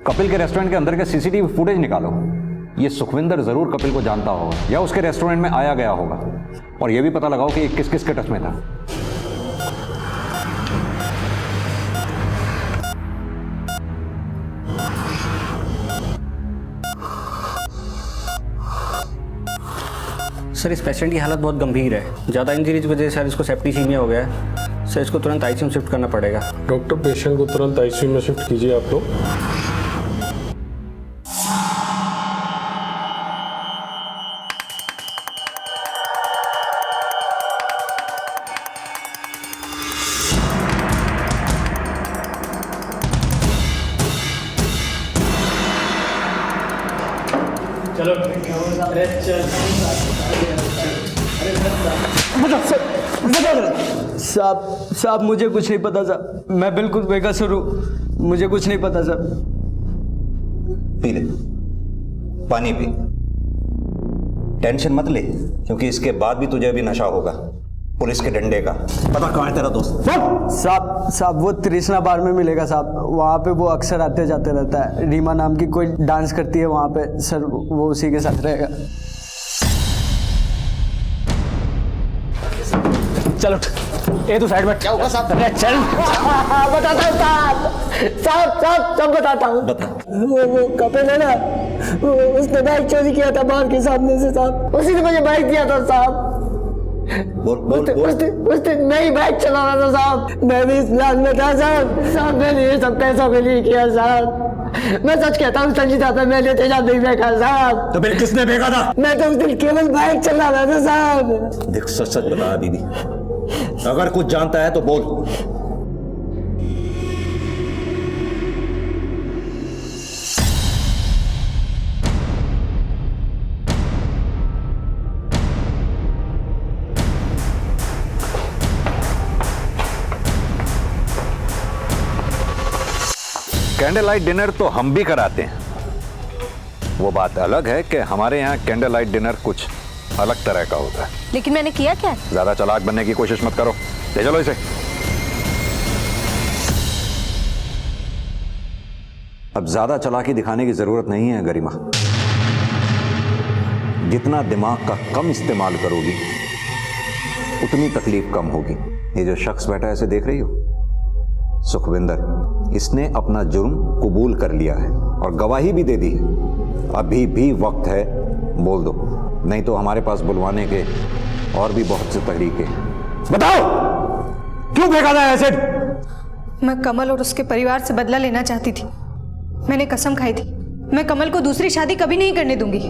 कपिल के रेस्टोरेंट के अंदर के सीसीटीवी फुटेज निकालो। ये सुखविंदर ज़रूर कपिल को जानता होगा या उसके रेस्टोरेंट में आया गया होगा। और ये भी पता लगाओ कि किस किस के टच में था। सर, इस पेशेंट की हालत बहुत गंभीर है। ज़्यादा इंजरी की वजह से सर इसको सेप्टिसीमिया हो गया है। सर, इसको तुरंत आईसीयू में शिफ्ट करना पड़ेगा। डॉक्टर, पेशेंट को तुरंत आईसीयू में शिफ्ट कीजिए आप लोग। साहब मुझे कुछ नहीं पता साहब, मैं बिल्कुल बेकसूर हूँ, मुझे कुछ नहीं पता साहब। पी ले, पानी पी। टेंशन मत ले, क्योंकि इसके बाद भी तुझे अभी नशा होगा पुलिस के डंडे का। पता कहाँ है तेरा दोस्त? साहब वो तृष्णा बार में मिलेगा साहब। वहाँ पे वो अक्सर आते जाते रहता है। रीमा नाम की कोई डांस करती है वहाँ पे सर, वो उसी के साथ रहेगा। चलो ये तो साइड में। क्या हुआ साहब? अरे चल बताता हूँ साहब, सब बताता हूँ। वो कपिल है ना, उसने बाइक चोरी किया था बाहर के सामने से साहब। उसी ने मुझे बाइक दिया था साहब। उसने नई बाइक चला रहा था साहब। मैं भी इस प्लान में था साहब। मैंने ये सब पैसों के लिए किया साहब। मैं सच कहता हूँ संजीदा पे मैंने तेजा नहीं देखा साहब। तो फिर किसने फेंका था? मैं तो उस दिन केवल बाइक चला रहा था साहब। देख, सच सच बता दीदी, अगर कुछ जानता है तो बोल। कैंडल लाइट डिनर तो हम भी कराते हैं। वो बात अलग है कि हमारे यहाँ कैंडल लाइट डिनर कुछ अलग तरह का होता है। लेकिन मैंने किया क्या? ज्यादा चालाक बनने की कोशिश मत करो। ले चलो इसे। अब ज्यादा चालाकी दिखाने की जरूरत नहीं है गरिमा। जितना दिमाग का कम इस्तेमाल करोगी उतनी तकलीफ कम होगी। ये जो शख्स बैठा है, इसे देख रही हो? सुखविंदर, इसने अपना जुर्म कबूल कर लिया है और गवाही भी दे दी है। अभी भी वक्त है, बोल दो, नहीं तो हमारे पास बुलवाने के और भी बहुत से तरीके हैं। बताओ, क्यों फेंका था एसिड? मैं कमल और उसके परिवार से बदला लेना चाहती थी। मैंने कसम खाई थी, मैं कमल को दूसरी शादी कभी नहीं करने दूंगी।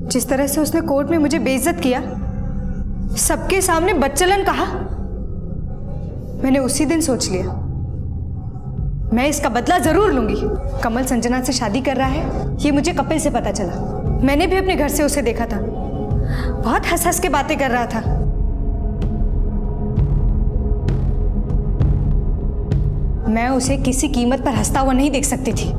जिस तरह से उसने कोर्ट में मुझे बेइज्जत किया, सबके सामने बदचलन कहा, मैंने उसी दिन सोच लिया मैं इसका बदला जरूर लूंगी। कमल संजना से शादी कर रहा है, ये मुझे कपिल से पता चला। मैंने भी अपने घर से उसे देखा था, बहुत हंस हंस के बातें कर रहा था। मैं उसे किसी कीमत पर हंसता हुआ नहीं देख सकती थी।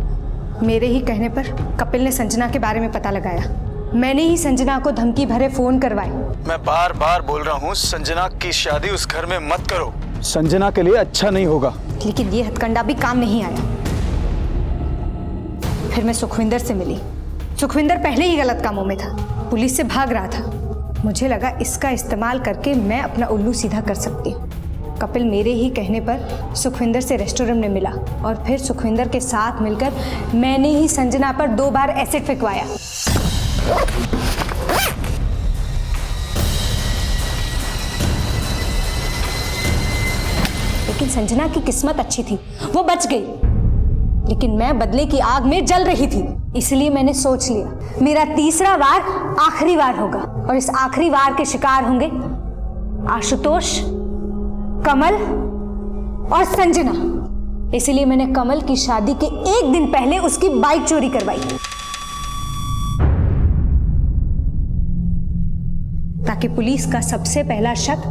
मेरे ही कहने पर कपिल ने संजना के बारे में पता लगाया। मैंने ही संजना को धमकी भरे फोन करवाए। मैं बार बार बोल रहा हूँ, संजना की शादी उस घर में मत करो। संजना के लिए अच्छा नहीं होगा। लेकिन ये हथकंडा भी काम नहीं आया। फिर मैं सुखविंदर से मिली। सुखविंदर पहले ही गलत कामों में था, पुलिस से भाग रहा था। मुझे लगा इसका इस्तेमाल करके मैं अपना उल्लू सीधा कर सकती हूँ। कपिल मेरे ही कहने पर सुखविंदर से रेस्टोरेंट में मिला और फिर सुखविंदर के साथ मिलकर मैंने ही संजना पर 2 बार एसिड फेंकवाया। लेकिन संजना की किस्मत अच्छी थी, वो बच गई। लेकिन मैं बदले की आग में जल रही थी, इसलिए मैंने सोच लिया मेरा तीसरा वार आखिरी वार होगा और इस आखिरी वार के शिकार होंगे आशुतोष, कमल और संजना। इसलिए मैंने कमल की शादी के 1 दिन पहले उसकी बाइक चोरी करवाई, ताकि पुलिस का सबसे पहला शक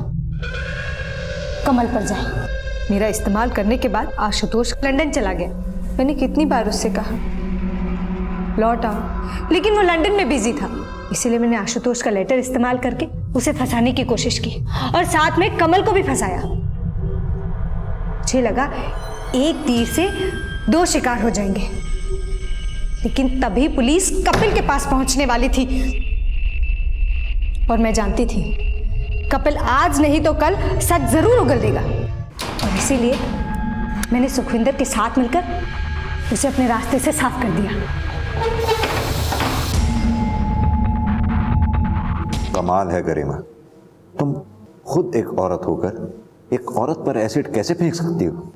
कमल पर जाए। मेरा इस्तेमाल करने के बाद आशुतोष लंदन चला गया। मैंने कितनी बार उससे कहा लौट आओ, लेकिन वो लंदन में बिजी था, इसीलिए मैंने आशुतोष का लेटर इस्तेमाल करके उसे फंसाने की कोशिश की और साथ में कमल को भी फंसाया। मुझे लगा एक तीर से दो शिकार हो जाएंगे, लेकिन तभी पुलिस कपिल के पास पहुंचने वाली थी और मैं जानती थी कपिल आज नहीं तो कल सच जरूर उगल देगा, और इसीलिए मैंने सुखविंदर के साथ मिलकर उसे अपने रास्ते से साफ कर दिया। कमाल है गरिमा, तुम खुद एक औरत होकर एक औरत पर एसिड कैसे फेंक सकती हो?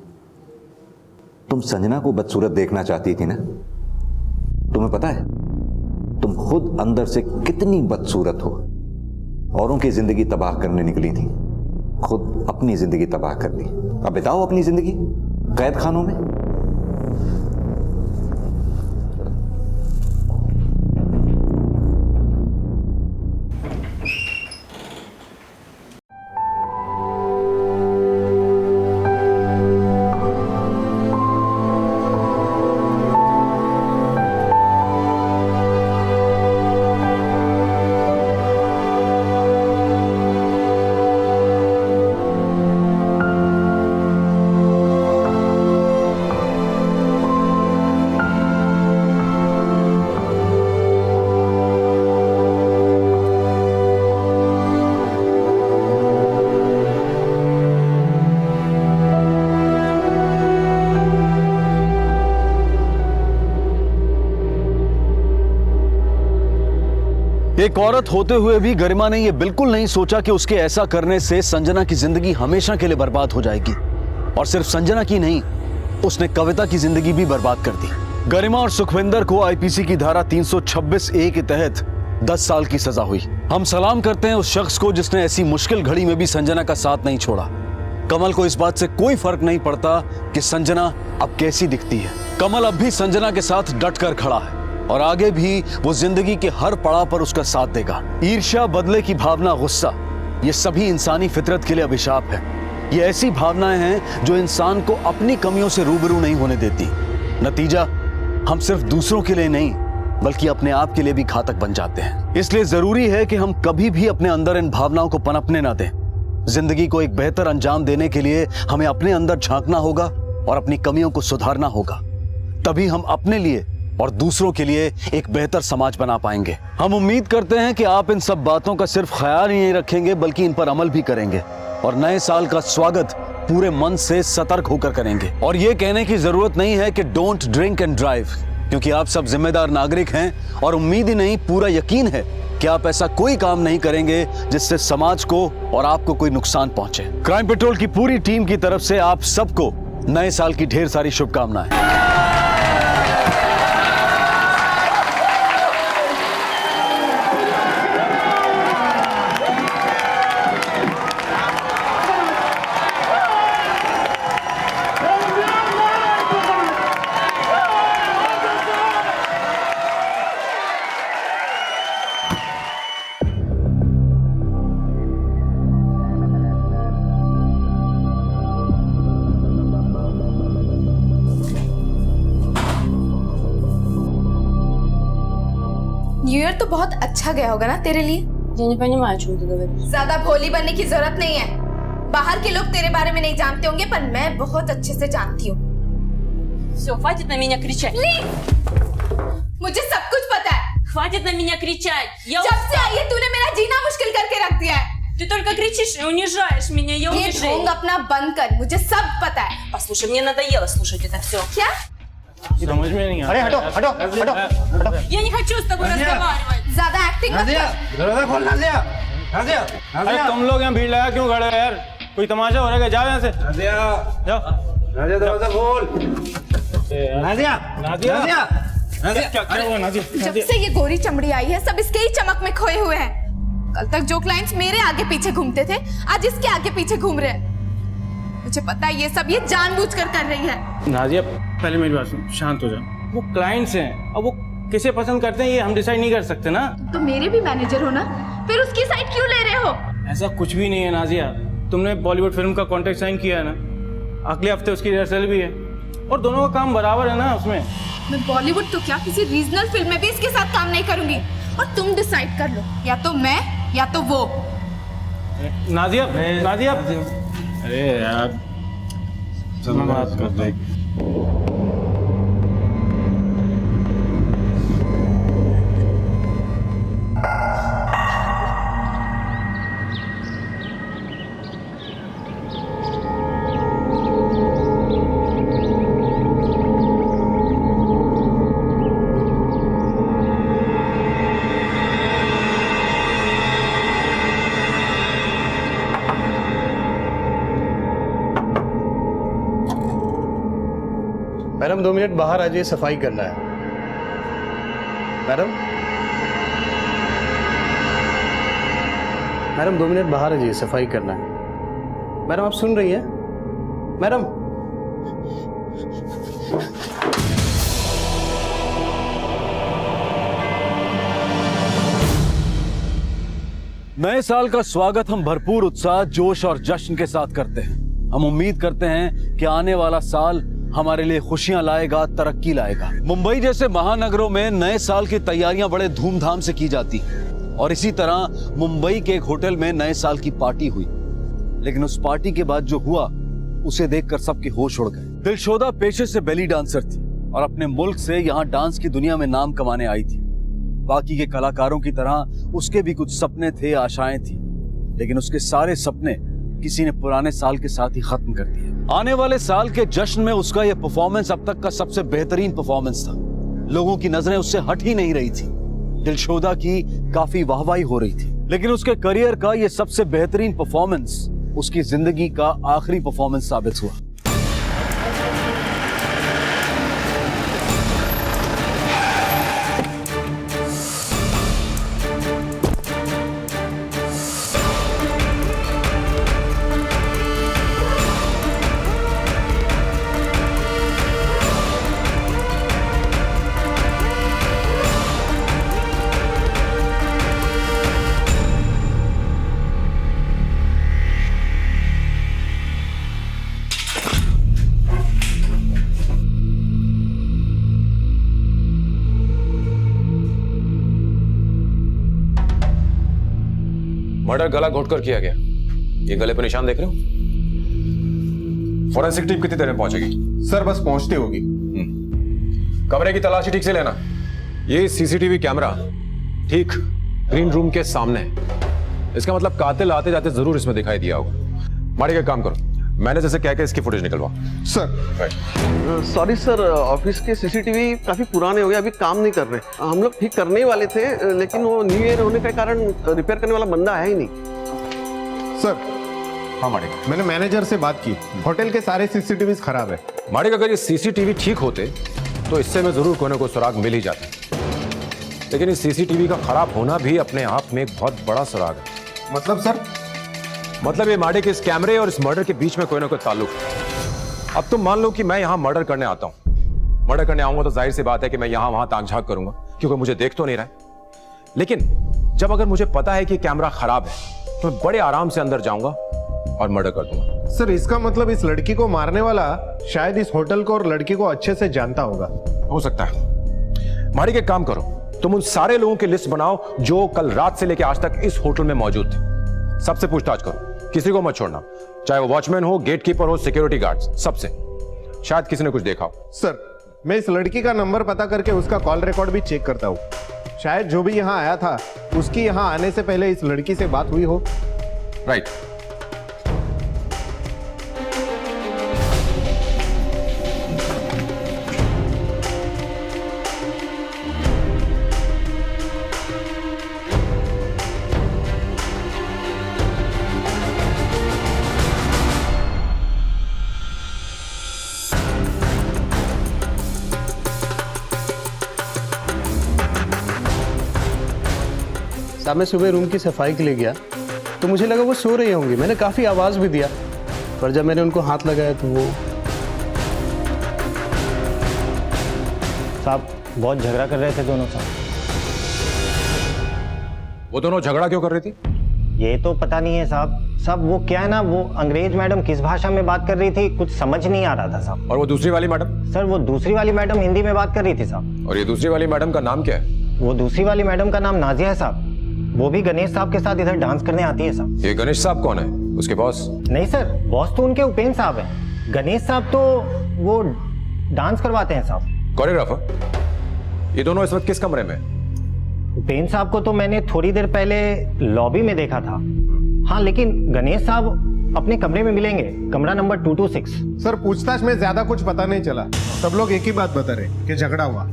तुम संजना को बदसूरत देखना चाहती थी ना? तुम्हें पता है तुम खुद अंदर से कितनी बदसूरत हो। औरों की जिंदगी तबाह करने निकली थी, खुद अपनी जिंदगी तबाह कर दी। अब बिताओ अपनी जिंदगी कैद खानों में। एक औरत होते हुए भी गरिमा ने यह बिल्कुल नहीं सोचा कि उसके ऐसा करने से संजना की जिंदगी हमेशा के लिए बर्बाद हो जाएगी। और सिर्फ संजना की नहीं, उसने कविता की जिंदगी भी बर्बाद कर दी। गरिमा और सुखविंदर को आईपीसी की धारा 326A के तहत 10 साल की सजा हुई। हम सलाम करते हैं उस शख्स को जिसने ऐसी मुश्किल घड़ी में भी संजना का साथ नहीं छोड़ा। कमल को इस बात से कोई फर्क नहीं पड़ता कि संजना अब कैसी दिखती है। कमल अब भी संजना के साथ डट कर खड़ा है और आगे भी वो जिंदगी के हर पड़ाव पर उसका साथ देगा। ईर्ष्या, बदले की भावना, गुस्सा, ये सभी इंसानी फितरत के लिए अभिशाप है। ये ऐसी भावनाएं हैं जो इंसान को अपनी कमियों से रूबरू नहीं होने देती। नतीजा हम सिर्फ दूसरों के लिए नहीं बल्कि अपने आप के लिए भी घातक बन जाते हैं। इसलिए जरूरी है कि हम कभी भी अपने अंदर इन भावनाओं को पनपने ना दें। जिंदगी को एक बेहतर अंजाम देने के लिए हमें अपने अंदर झांकना होगा और अपनी कमियों को सुधारना होगा। तभी हम अपने लिए और दूसरों के लिए एक बेहतर समाज बना पाएंगे। हम उम्मीद करते हैं कि आप इन सब बातों का सिर्फ ख्याल ही नहीं रखेंगे बल्कि इन पर अमल भी करेंगे और नए साल का स्वागत पूरे मन से सतर्क होकर करेंगे। और ये कहने की जरूरत नहीं है कि डोंट ड्रिंक एंड ड्राइव, क्योंकि आप सब जिम्मेदार नागरिक हैं और उम्मीद ही नहीं पूरा यकीन है कि आप ऐसा कोई काम नहीं करेंगे जिससे समाज को और आपको कोई नुकसान पहुंचे। क्राइम पेट्रोल की पूरी टीम की तरफ से आप सबको नए साल की ढेर सारी शुभकामनाएं। न्यू ईयर तो बहुत अच्छा गया होगा ना तेरे लिए? ज्यादा भोली बनने की जरूरत नहीं है। बाहर के लोग तेरे बारे में नहीं जानते होंगे पर मैं बहुत अच्छे से जानती हूँ। मुझे सब कुछ पता है। जब से आई है तूने मेरा जीना मुश्किल करके रख दिया है। Ты только кричишь и унижаешь меня, я ये унижаю. ढोंग अपना बंद कर, मुझे सब पता है। Послушай, мне надоело слушать это все. क्या? समझ में नहीं आ अरे हटो हटो हटो। Я не хочу с тобой разговаривать. ज्यादा एक्टिंग मत कर। दरवाजा खोल नाज़िया। नाज़िया, अरे तुम लोग यहाँ भीड़ लगा क्यों खड़े हो यार? कोई तमाशा हो रहा है? जाओ यहाँ से। नाज़िया, जाओ। नाज़िया दरवाजा खोल। नाज़िया, नाज़िया, नाज़िया, क्या हुआ नाज़िया? जब से ये गोरी चमड़ी आई है सब इसके ही चमक में खोए हुए हैं। कल तक जो क्लाइंट्स मेरे आगे पीछे घूमते थे आज इसके आगे पीछे घूम रहे हैं। मुझे पता है ये सब ये जानबूझकर कर रही है। नाज़िया, पहले मेरी बात सुन, शांत हो जाओ। वो क्लाइंट्स हैं, अब वो किसे पसंद करते हैं ये हम डिसाइड नहीं कर सकते ना। तो मेरे भी मैनेजर हो ना, फिर उसकी साइड क्यों ले रहे हो? ऐसा कुछ भी नहीं है नाज़िया, तुमने बॉलीवुड फिल्म का कॉन्ट्रैक्ट साइन किया है ना, अगले हफ्ते उसकी रिहर्सल भी है और दोनों का काम बराबर है ना उसमें। मैं बॉलीवुड तो क्या किसी रीजनल फिल्म में भी इसके साथ काम नहीं करूंगी। और तुम डिसाइड कर लो, या तो मैं या तो वो। नादिया, नादिया, अरे यार बात करते। मैडम 2 मिनट बाहर आ जाइए, सफाई करना है। मैडम, मैडम 2 मिनट बाहर आ जाइए, सफाई करना है। मैडम आप सुन रही हैं? मैडम, नए साल का स्वागत हम भरपूर उत्साह, जोश और जश्न के साथ करते हैं। हम उम्मीद करते हैं कि आने वाला साल हमारे लिए खुशियां लाएगा, तरक्की लाएगा। मुंबई जैसे महानगरों में नए साल की तैयारियां बड़े धूमधाम से की जाती हैं और इसी तरह मुंबई के एक होटल में नए साल की पार्टी हुई। लेकिन उस पार्टी के बाद जो हुआ उसे देखकर सबके होश उड़ गए। दिलशोदा पेशे से बेली डांसर थी और अपने मुल्क से यहाँ डांस की दुनिया में नाम कमाने आई थी। बाकी के कलाकारों की तरह उसके भी कुछ सपने थे, आशाएं थी, लेकिन उसके सारे सपने किसी ने पुराने साल के साथ ही खत्म कर दिए। आने वाले साल के जश्न में उसका यह परफॉर्मेंस अब तक का सबसे बेहतरीन परफॉर्मेंस था। लोगों की नजरें उससे हट ही नहीं रही थी। दिलशोदा की काफी वाहवाही हो रही थी, लेकिन उसके करियर का यह सबसे बेहतरीन परफॉर्मेंस उसकी जिंदगी का आखिरी परफॉर्मेंस साबित हुआ। मर्डर गला घोटकर किया गया। ये गले पर निशान देख रहे हो? फॉरेंसिक टीम कितनी देर में पहुंचेगी? सर बस पहुंचती होगी। कमरे की तलाशी ठीक से लेना। ये सीसीटीवी कैमरा ठीक ग्रीन रूम के सामने है। इसका मतलब कातिल आते जाते जरूर इसमें दिखाई दिया होगा। माड़ी का काम करो, मैनेजर से कह के इसकी फुटेज निकलवा। सर सॉरी सर, ऑफिस के सीसीटीवी काफी पुराने हो गए, अभी काम नहीं कर रहे। हम लोग ठीक करने ही वाले थे, लेकिन वो न्यू ईयर होने के कारण रिपेयर करने वाला बंदा है ही नहीं। सर हाँ माड़ी, मैंने मैनेजर से बात की, होटल के सारे सीसीटीवी खराब है। माड़ी अगर ये सीसीटीवी ठीक होते तो इससे में जरूर कोई ना कोई सुराग मिल ही जाता, लेकिन इस सीसीटीवी का खराब होना भी अपने आप में एक बहुत बड़ा सुराग है। मतलब सर? मतलब ये माड़े के इस कैमरे और इस मर्डर के बीच में कोई ना कोई ताल्लुक है। अब तुम मान लो कि मैं यहाँ मर्डर करने आता हूँ। मर्डर करने आऊंगा तो जाहिर सी बात है कि मैं यहाँ वहां ताक झांक करूंगा, क्योंकि मुझे देख तो नहीं रहा है। लेकिन जब अगर मुझे पता है कि कैमरा खराब है तो मैं बड़े आराम से अंदर जाऊंगा और मर्डर कर दूंगा। सर इसका मतलब इस लड़की को मारने वाला शायद इस होटल को और लड़की को अच्छे से जानता होगा। हो सकता है। माड़ी के काम करो, तुम उन सारे लोगों की लिस्ट बनाओ जो कल रात से लेकर आज तक इस होटल में मौजूद थे। सबसे पूछताछ करो, किसी को मत छोड़ना, चाहे वो वॉचमैन हो, गेटकीपर हो, सिक्योरिटी गार्ड्स, सबसे। शायद किसी ने कुछ देखा हो। सर मैं इस लड़की का नंबर पता करके उसका कॉल रिकॉर्ड भी चेक करता हूँ। शायद जो भी यहाँ आया था उसकी यहाँ आने से पहले इस लड़की से बात हुई हो। राइट। साहब मैं सुबह रूम की सफाई के लिए गया तो मुझे लगा वो सो रही होंगी। मैंने काफ़ी आवाज़ भी दिया, पर जब मैंने उनको हाथ लगाया तो वो साहब बहुत झगड़ा कर रहे थे दोनों साहब। वो दोनों झगड़ा क्यों कर रही थी? ये तो पता नहीं है साहब। सब वो क्या है ना, वो अंग्रेज मैडम किस भाषा में बात कर रही थी कुछ समझ नहीं आ रहा था साहब। और वो दूसरी वाली मैडम सर वो दूसरी वाली मैडम हिंदी में बात कर रही थी साहब। और ये दूसरी वाली मैडम का नाम क्या है? वो दूसरी वाली मैडम का नाम नाजिया है साहब। वो भी गणेश साहब के साथ इधर डांस करने आती है साहब। ये गणेश साहब कौन है? उसके बॉस? नहीं सर, बॉस तो उनके उपेंद्र साहब हैं। गणेश साहब तो वो डांस करवाते हैं साहब। कोरियोग्राफर? ये दोनों इस वक्त किस कमरे में? उपेंद्र साहब को तो मैंने थोड़ी देर पहले लॉबी में देखा था। हाँ, लेकिन गणेश साहब अपने कमरे में मिलेंगे, कमरा नंबर 226। सर पूछताछ में ज्यादा कुछ पता नहीं चला, सब लोग एक ही बात बता रहे कि झगड़ा हुआ।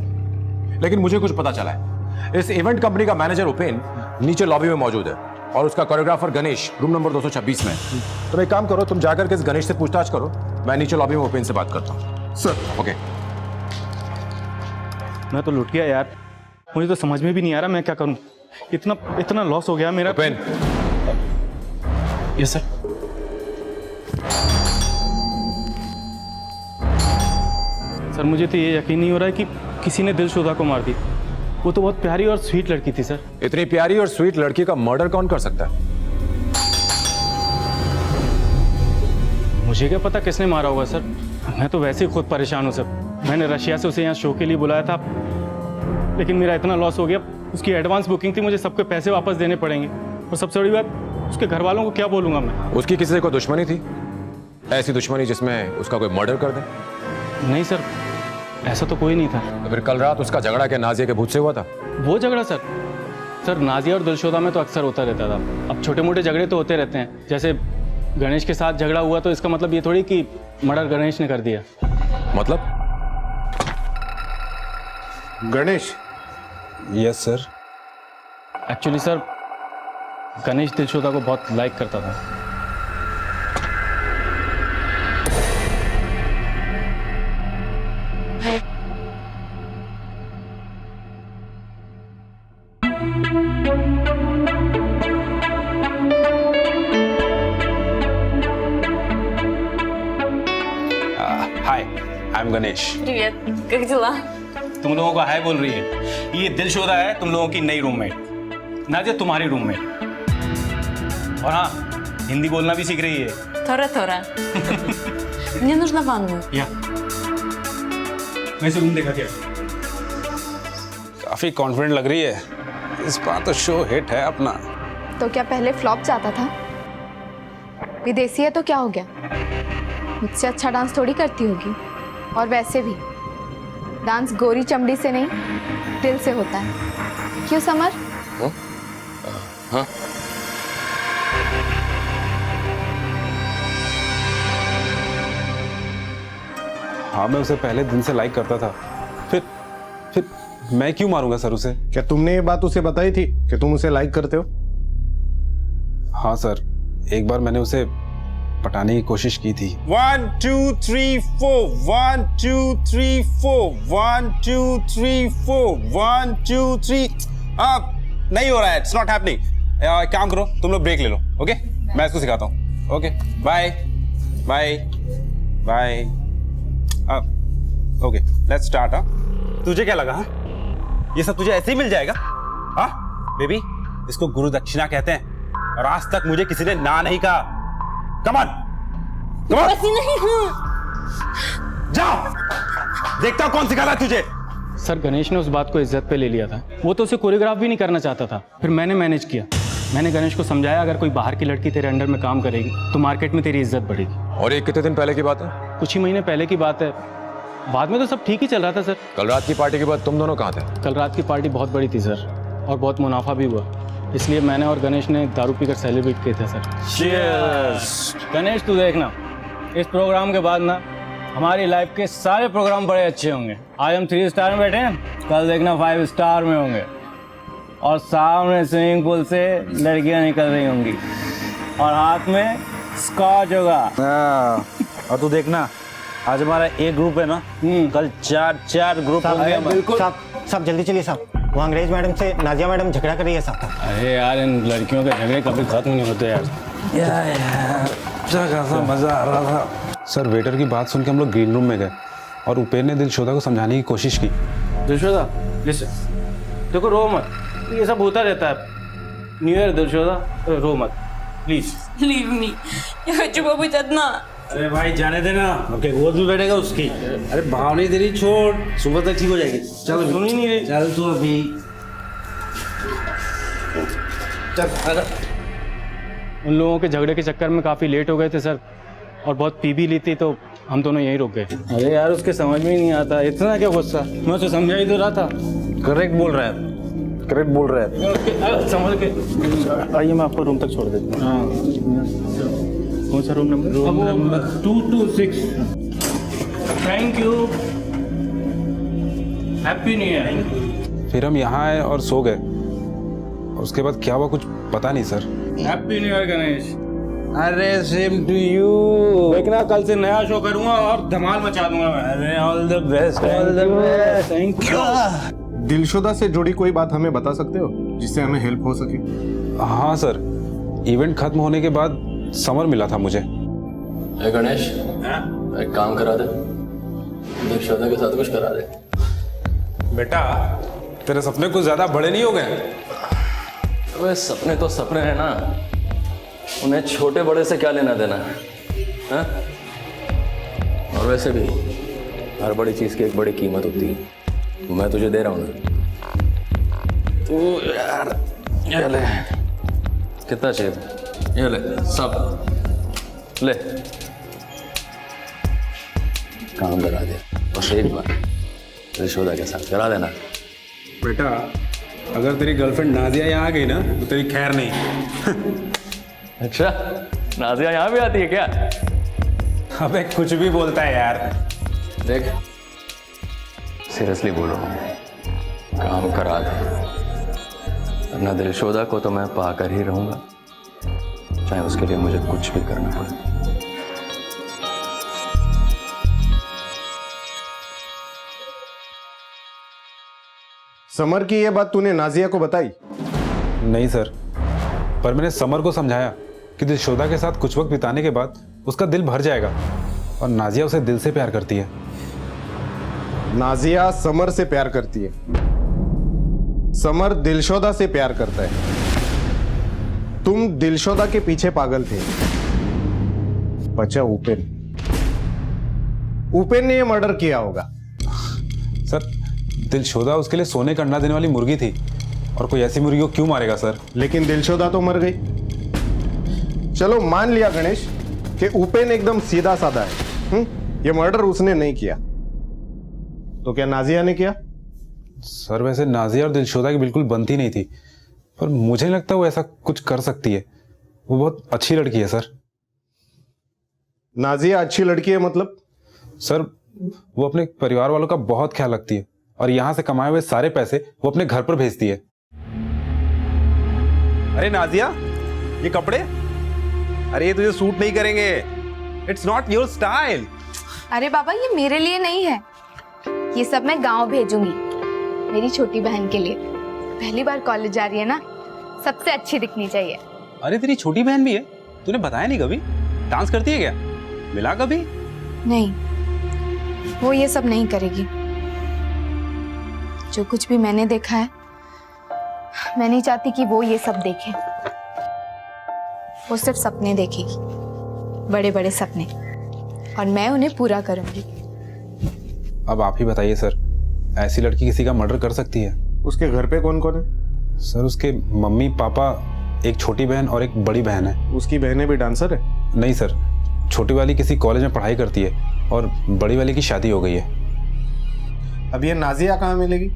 लेकिन मुझे कुछ पता चला है। इस इवेंट कंपनी का मैनेजर उपेंद्र नीचे लॉबी में मौजूद है और उसका कोरियोग्राफर गणेश रूम नंबर 226 में। तुम एक काम करो, तुम जाकर के इस गणेश से पूछताछ करो, मैं नीचे लॉबी में उपेंद्र से बात करता हूँ। सर। ओके। मैं तो लुट गया यार, मुझे तो समझ में भी नहीं आ रहा मैं क्या करूं। इतना लॉस हो गया मेरा। उपेंद्र। Yes sir. सर मुझे तो ये यकीन नहीं हो रहा है कि किसी ने दिलशोदा को मार दी। वो तो बहुत प्यारी और स्वीट लड़की थी सर। इतनी प्यारी और स्वीट लड़की का मर्डर कौन कर सकता है? मुझे क्या पता किसने मारा होगा सर, मैं तो वैसे ही खुद परेशान हूँ सर। मैंने रशिया से उसे यहाँ शो के लिए बुलाया था, लेकिन मेरा इतना लॉस हो गया। उसकी एडवांस बुकिंग थी, मुझे सबके पैसे वापस देने पड़ेंगे। और सबसे बड़ी बात, उसके घर वालों को क्या बोलूँगा मैं। उसकी किसी से कोई दुश्मनी थी? ऐसी दुश्मनी जिसमें उसका कोई मर्डर कर दे? नहीं सर, ऐसा तो कोई नहीं था। तो फिर कल रात उसका झगड़ा क्या नाजिया के भूत से हुआ था? वो झगड़ा सर नाजिया और दिलशोदा में तो अक्सर होता रहता था। अब छोटे मोटे झगड़े तो होते रहते हैं। जैसे गणेश के साथ झगड़ा हुआ तो इसका मतलब ये थोड़ी कि मर्डर गणेश ने कर दिया। मतलब? Ganesh? Yes sir. Actually sir, Ganesh Dilshoda को बहुत लाइक करता था। Hi, I am Ganesh. Привет, как дела? तुम लोगों को हाय बोल रही है। ये दिलशोदा है तुम लोगों की नई रूममेट, नाजिया तुम्हारी रूममेट। और हाँ, हिंदी बोलना भी सीख रही है। थोड़ा Мне нужна ванную. या वैसे रूम देखा क्या? काफी कॉन्फिडेंट लग रही है। इस बार तो शो हिट है अपना। तो क्या पहले फ्लॉप चाहता था? विदेशी है तो क्या हो गया, मुझसे अच्छा डांस थोड़ी करती होगी। और वैसे भी डांस गोरी चमड़ी से नहीं, दिल से होता है। क्यों समर? हाँ। हाँ, मैं उसे पहले दिन से लाइक करता था। फिर मैं क्यों मारूंगा सर उसे? क्या तुमने ये बात उसे बताई थी कि तुम उसे लाइक करते हो? हाँ सर, एक बार मैंने उसे पटाने की कोशिश की थी। 1 2 3 4 1 2 3 4 1 2 3 4 1 2 3। नहीं हो रहा है, इट्स नॉट हैपनिंग। काम करो, तुम लोग ब्रेक ले लो। ओके, मैं इसको सिखाता हूँ। Okay, bye bye bye. Okay, let's start. तुझे क्या लगा? ये सब तुझे ऐसे ही मिल जाएगा? हाँ बेबी, इसको गुरु दक्षिणा कहते हैं और आज तक मुझे किसी ने ना नहीं कहा। Come on, come on. ऐसी नहीं हूँ। जाओ, देखता हूँ कौन सिखा रहा है तुझे। सर गणेश ने उस बात को इज्जत पे ले लिया था। वो तो उसे कोरियोग्राफ भी नहीं करना चाहता था। फिर मैंने मैनेज किया। मैंने गणेश को समझाया, अगर कोई बाहर की लड़की तेरे अंडर में काम करेगी तो मार्केट में तेरी इज्जत बढ़ेगी। और ये कितने दिन पहले की बात है? कुछ ही महीने पहले की बात है। बाद में तो सब ठीक ही चल रहा था सर। कल रात की पार्टी के बाद तुम दोनों कहाँ थे? कल रात की पार्टी बहुत बड़ी थी सर, और बहुत मुनाफा भी हुआ। इसलिए मैंने और गणेश ने दारू पीकर सेलिब्रेट किए थे सर। चीयर्स। गणेश तू देखना, इस प्रोग्राम के बाद ना हमारी लाइफ के सारे प्रोग्राम बड़े अच्छे होंगे। आज हम 3 स्टार में बैठे हैं, कल देखना 5 स्टार में होंगे। और सामने स्विमिंग पूल से लड़कियां निकल रही होंगी और हाथ में स्कॉच होगा। और तू देखना, आज हमारा एक ग्रुप है ना, कल 4 ग्रुप होंगे। बिल्कुल सब जल्दी चलिए साहब। वो अंग्रेज मैडम से नाजिया मैडम झगड़ा कर रही है साहब। अरे यार, इन लड़कियों के झगड़े कभी खत्म नहीं होते यार। अच्छा खासा मजा आ रहा था। सर वेटर की बात सुन के हम लोग ग्रीन रूम में गए और उपेंद्र ने दिलशोदा को समझाने की कोशिश की। दिलशोदा लिसन, देखो रो मत, ये सब होता रहता है। न्यू ईयर दिलशोदा, रो मत प्लीज। Leave me. Я хочу побыть одна. अरे भाई जाने देना, ओके गोद में बैठेगा उसकी। अरे भाव नहीं तेरी, छोड़, सुबह तक ठीक हो जाएगी। चल सुन ही नहीं रही, चल तू अभी चल। उन लोगों के झगड़े के चक्कर में काफ़ी लेट हो गए थे सर, और बहुत पी भी ली थी, तो हम दोनों यहीं रुक गए। अरे यार उसके समझ में ही नहीं आता, इतना क्या गुस्सा, मैं उसे समझा ही तो रहा था। करेक्ट बोल रहा है, करेक्ट बोल रहा है। समझ के आइए, मैं आपको रूम तक छोड़ देता हूँ। हाँ, कौन सा room number? Room number 226। Thank you, happy new year. फिर हम यहाँ आए और सो गए, उसके बाद क्या हुआ कुछ पता नहीं sir. Happy new year Ganesh. अरे सेम टू यू। देखना कल से नया शो करूंगा और धमाल मचा दूंगा मैं। अरे all the best, all the best, thank you. Dilshoda से जुड़ी कोई बात हमें बता सकते हो जिससे हमें हेल्प हो सके? हाँ सर, इवेंट खत्म होने के बाद समर मिला था मुझे। गणेश, एक काम करा दे, दिलशुदा के साथ कुछ करा दे। बेटा तेरे सपने कुछ ज्यादा बड़े नहीं हो गए? अबे सपने तो सपने हैं ना, उन्हें छोटे बड़े से क्या लेना देना है? और वैसे भी हर बड़ी चीज की एक बड़ी कीमत होती है, मैं तुझे दे रहा हूँ ना। तू यार ये ले, कितना चाहिए? ये ले, सब ले, काम करा दे बस एक बार, दिलशुदा के साथ करा देना। बेटा अगर तेरी गर्लफ्रेंड नाजिया यहाँ आ गई ना तो तेरी खैर नहीं। अच्छा, नाजिया यहाँ भी आती है क्या? अबे कुछ भी बोलता है यार। देख सीरियसली बोल रहा हूँ, काम करा दे, वरना दिलशुदा को तो मैं पाकर ही रहूंगा, चाहे उसके लिए मुझे कुछ भी करना पड़े। समर की ये बात तूने नाजिया को बताई? नहीं सर, पर मैंने समर को समझाया कि दिलशुदा के साथ कुछ वक्त बिताने के बाद उसका दिल भर जाएगा, और नाजिया उसे दिल से प्यार करती है। नाजिया समर से प्यार करती है, समर दिलशुदा से प्यार करता है। तुम दिलशुदा के पीछे पागल थे। बचा उपेन ने ये मर्डर किया होगा। सर दिलशुदा उसके लिए सोने का अंडा देने वाली मुर्गी थी, और कोई ऐसी मुर्गी को क्यों मारेगा सर? लेकिन दिलशुदा तो मर गई। चलो मान लिया गणेश कि उपेन एकदम सीधा साधा है, ये मर्डर उसने नहीं किया, तो क्या नाजिया ने किया? सर वैसे नाजिया और दिलशुदा की बिल्कुल बनती नहीं थी, पर मुझे नहीं लगता वो ऐसा कुछ कर सकती है। वो बहुत अच्छी लड़की है सर। नाजिया अच्छी लड़की है मतलब? सर वो अपने परिवार वालों का बहुत ख्याल रखती है, और यहां से कमाए हुए सारे पैसे वो अपने घर पर भेजती है। अरे नाजिया, ये कपड़े, अरे ये तुझे सूट नहीं करेंगे, इट्स नॉट योर स्टाइल। अरे बाबा ये मेरे लिए नहीं है, ये सब मैं गांव भेजूंगी मेरी छोटी बहन के लिए। पहली बार कॉलेज जा रही है ना, सबसे अच्छी दिखनी चाहिए। अरे तेरी छोटी बहन भी है, तूने बताया नहीं कभी? डांस करती है क्या? मिला कभी? नहीं, वो ये सब नहीं करेगी। जो कुछ भी मैंने देखा है, मैं नहीं चाहती कि वो ये सब देखे। वो सिर्फ सपने देखेगी, बड़े बड़े सपने, और मैं उन्हें पूरा करूंगी। अब आप ही बताइए सर, ऐसी लड़की किसी का मर्डर कर सकती है? उसके घर पे कौन कौन है? सर उसके मम्मी पापा, एक छोटी बहन और एक बड़ी बहन है। उसकी बहनें भी डांसर है? नहीं सर, छोटी वाली किसी कॉलेज में पढ़ाई करती है, और बड़ी वाली की शादी हो गई है। अब ये नाजिया कहाँ मिलेगी?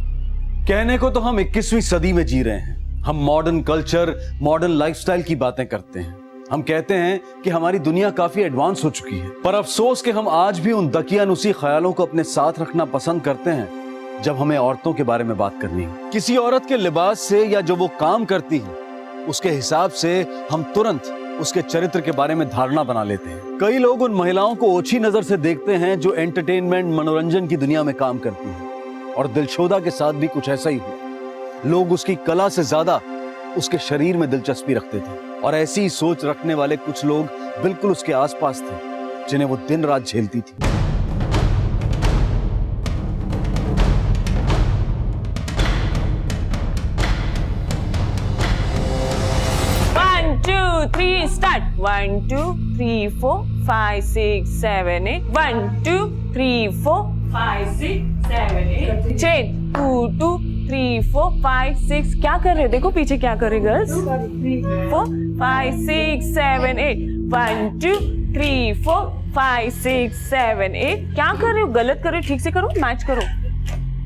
कहने को तो हम 21वीं सदी में जी रहे हैं। हम मॉडर्न कल्चर, मॉडर्न लाइफस्टाइल की बातें करते हैं। हम कहते हैं कि हमारी दुनिया काफी एडवांस हो चुकी है, पर अफसोस कि हम आज भी उन दकियानुसी ख्यालों को अपने साथ रखना पसंद करते हैं जब हमें औरतों के बारे में बात करनी है। किसी औरत के लिबास से या जो वो काम करती है उसके हिसाब से हम तुरंत उसके चरित्र के बारे में धारणा बना लेते हैं। कई लोग उन महिलाओं को ओछी नजर से देखते हैं जो एंटरटेनमेंट, मनोरंजन की दुनिया में काम करती हैं, और दिलशुदा के साथ भी कुछ ऐसा ही हुआ। लोग उसकी कला से ज्यादा उसके शरीर में दिलचस्पी रखते थे, और ऐसी ही सोच रखने वाले कुछ लोग बिल्कुल उसके आसपास थे जिन्हें वो दिन रात झेलती थी। One, two, three, start. 1, 2, 3, 4, 5 6 7 8 1 2 3 4 5 6 7 8 chain 2 2 3 4 5 6 क्या कर रहे हो? देखो पीछे क्या कर रहे गर्ल्स. 4 5 6 7 8 1 2 3 4 5 6 7 8 क्या कर रहे हो? गलत कर रहे हो, ठीक से करो, मैच करो.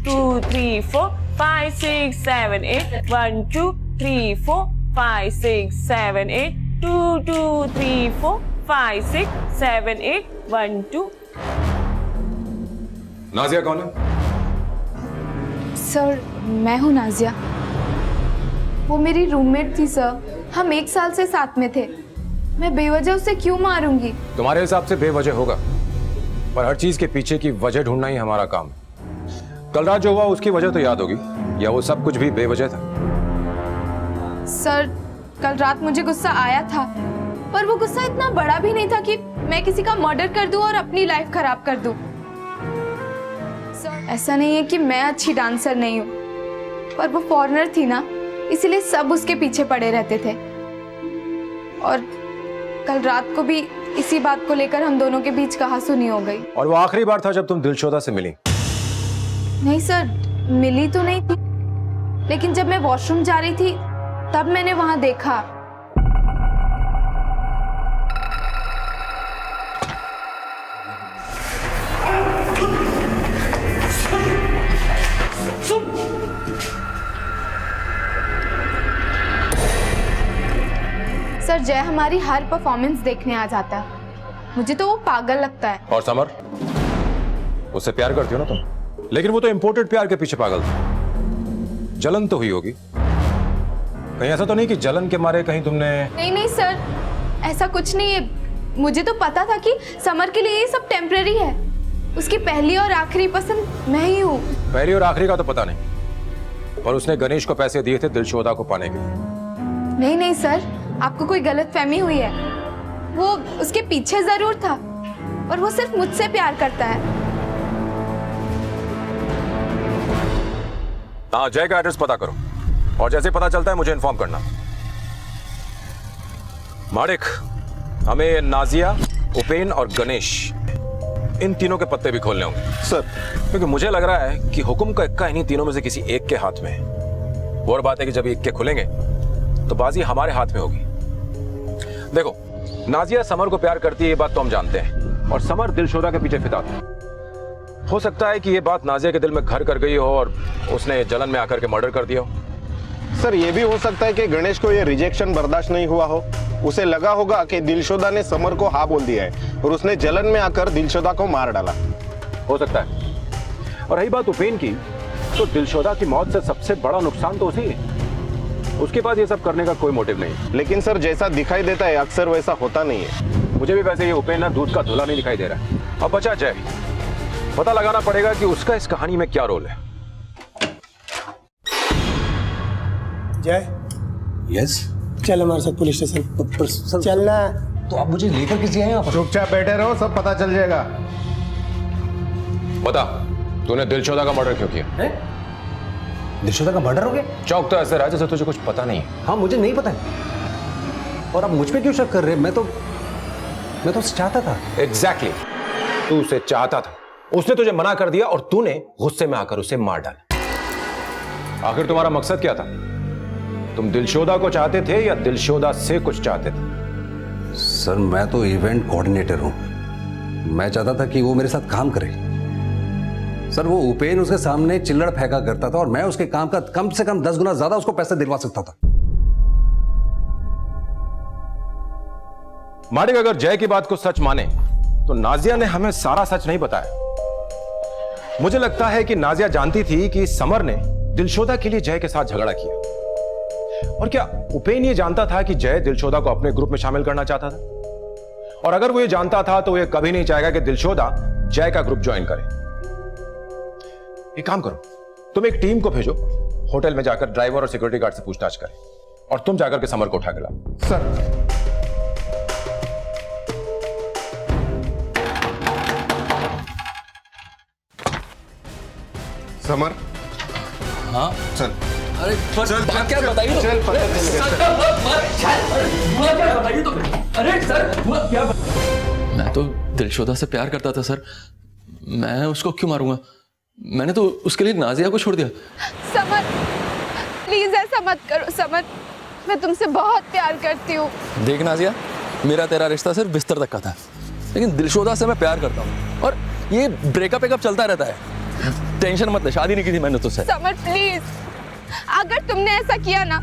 2 3 4 5 6 7 8 1 2 3 4 5 6 7 8 2 2 3 4 5 6 7 8 1 2. नाजिया कौन है? सर मैं हूँ नाजिया. वो मेरी रूममेट थी सर. हम 1 साल से साथ में थे. मैं बेवजह उसे क्यों मारूंगी? तुम्हारे हिसाब से बेवजह होगा, पर हर चीज के पीछे की वजह ढूंढना ही हमारा काम है. कल रात जो हुआ उसकी वजह तो याद होगी, या वो सब कुछ भी बेवजह था? सर कल रात मुझे गुस्सा आया था, पर वो गुस्सा इतना बड़ा भी नहीं था कि मैं किसी का मर्डर कर दूं और अपनी लाइफ खराब कर दूं. सर ऐसा नहीं है कि मैं अच्छी डांसर नहीं हूँ, पर वो फॉरेनर थी ना, इसीलिए सब उसके पीछे पड़े रहते थे. और कल रात को भी इसी बात को लेकर हम दोनों के बीच कहासुनी हो गई. और वो आखिरी बार था जब तुम दिलशोदा से मिली? नहीं सर, मिली तो नहीं थी, लेकिन जब मैं वॉशरूम जा रही थी तब मैंने वहां देखा. सर जय हमारी हर परफॉर्मेंस देखने आ जाता है. मुझे तो वो पागल लगता है. और समर, उससे प्यार करती हो ना तुम? लेकिन वो तो इंपोर्टेड प्यार के पीछे पागल था. जलन तो हुई होगी. कहीं ऐसा तो नहीं कि जलन के मारे कहीं तुमने? नहीं नहीं सर, ऐसा कुछ नहीं है. मुझे तो पता था कि समर के लिए ये सब टेम्पररी है. उसकी पहली और आखिरी पसंद मैं ही हूँ. पहली और आखिरी का तो पता नहीं, पर उसने गणेश को पैसे दिए थे दिलशोदा को पाने के. नहीं नहीं सर, आपको कोई गलतफहमी हुई है. वो उसके पीछे जरूर था, और वो सिर्फ मुझसे प्यार करता है. हाँ, जय का एड्रेस पता करो, और जैसे पता चलता है मुझे इन्फॉर्म करना. माड़िक, हमें नाजिया, उपेन और गणेश, इन तीनों के पत्ते भी खोलने होंगे सर, क्योंकि मुझे लग रहा है कि हुक्म का इक्का इन्हीं तीनों में से किसी एक के हाथ में है. वो और बात है कि जब इक्के खुलेंगे तो बाजी हमारे हाथ में होगी. देखो, नाजिया समर को प्यार करती है, ये बात तो हम जानते हैं, और समर दिलशोदा के पीछे फिदा था. हो सकता है कि ये बात नाजिया के दिल में घर कर गई हो और उसने जलन में आकर के मर्डर कर दिया हो. सर ये भी हो सकता है कि गणेश को ये रिजेक्शन बर्दाश्त नहीं हुआ हो. उसे लगा होगा कि दिलशोदा ने समर को हाँ बोल दिया है, और उसने जलन में आकर दिलशोदा को मार डाला. हो सकता है. और रही बात उपेन की, तो दिलशोदा की मौत से सबसे बड़ा नुकसान तो उसी है. उसके पास ये सब करने का कोई मोटिव नहीं. लेकिन सर जैसा दिखाई देता है अक्सर वैसा होता नहीं है. मुझे भी वैसे ये उपेन ना दूध का धुला नहीं दिखाई दे रहा है. अब बचा जय. पता लगाना पड़ेगा कि उसका इस कहानी में क्या रोल है. जय. यस. चल हमारे साथ पुलिस स्टेशन. चलना. तो आप मुझे लेकर किसी आए यहाँ पर? चुपचाप बैठे रहो, सब पता चल जाएगा. बता, तूने दिलशोदा का मर्डर क्यों किया? दिलशोदा का मर्डर हो गया? चौक तो ऐसे रहा जैसे तुझे कुछ पता नहीं है. हाँ, मुझे नहीं पता है. और आप मुझ पे क्यों शक कर रहे हैं? मैं तो उसे चाहता था. एग्जैक्टली. तू उसे चाहता था, उसने तुझे मना कर दिया और तूने गुस्से में आकर उसे मार डाला. आखिर तुम्हारा मकसद क्या था? तुम दिलशोदा को चाहते थे या दिलशोदा से कुछ चाहते थे? सर मैं तो इवेंट कोऑर्डिनेटर हूं. मैं चाहता था कि वो मेरे साथ काम करे. सर वो उपेन उसके सामने चिल्लड़ फेंका करता था, और मैं उसके काम का कम से कम 10 गुना ज्यादा उसको पैसे दिलवा सकता था. माड़िक, अगर जय की बात को सच माने तो नाजिया ने हमें सारा सच नहीं बताया. मुझे लगता है कि नाजिया जानती थी कि समर ने दिलशोदा के लिए जय के साथ झगड़ा किया. और क्या उपेन ये जानता था कि जय दिलशोदा को अपने ग्रुप में शामिल करना चाहता था? और अगर वो ये जानता था तो ये कभी नहीं चाहेगा कि दिलशोदा जय का ग्रुप ज्वाइन करे. एक काम करो, तुम एक टीम को भेजो, होटल में जाकर ड्राइवर और सिक्योरिटी गार्ड से पूछताछ करें, और तुम जाकर के समर को उठा के लाओ. सर. समर. हाँ चल. अरे चल, बात क्या बताइए तो? चल, पता चल गया. सर, क्या बताइए तो? अरे सर, क्या मैं तो दिलशोदा से प्यार करता था सर, मैं उसको क्यों मारूंगा? मैंने तो उसके लिए नाजिया को छोड़ दिया। समर, प्लीज ऐसा मत करो समर, मैं तुमसे बहुत प्यार करती हूँ। देख नाजिया, मेरा तेरा रिश्ता सिर्फ बिस्तर तक का था, लेकिन दिलशोदा से मैं प्यार करता हूँ और ये ब्रेकअप वेकअप चलता रहता है। टेंशन मत ले, शादी नहीं की थी मैंने तुझसे। समर प्लीज, अगर तुमने ऐसा किया ना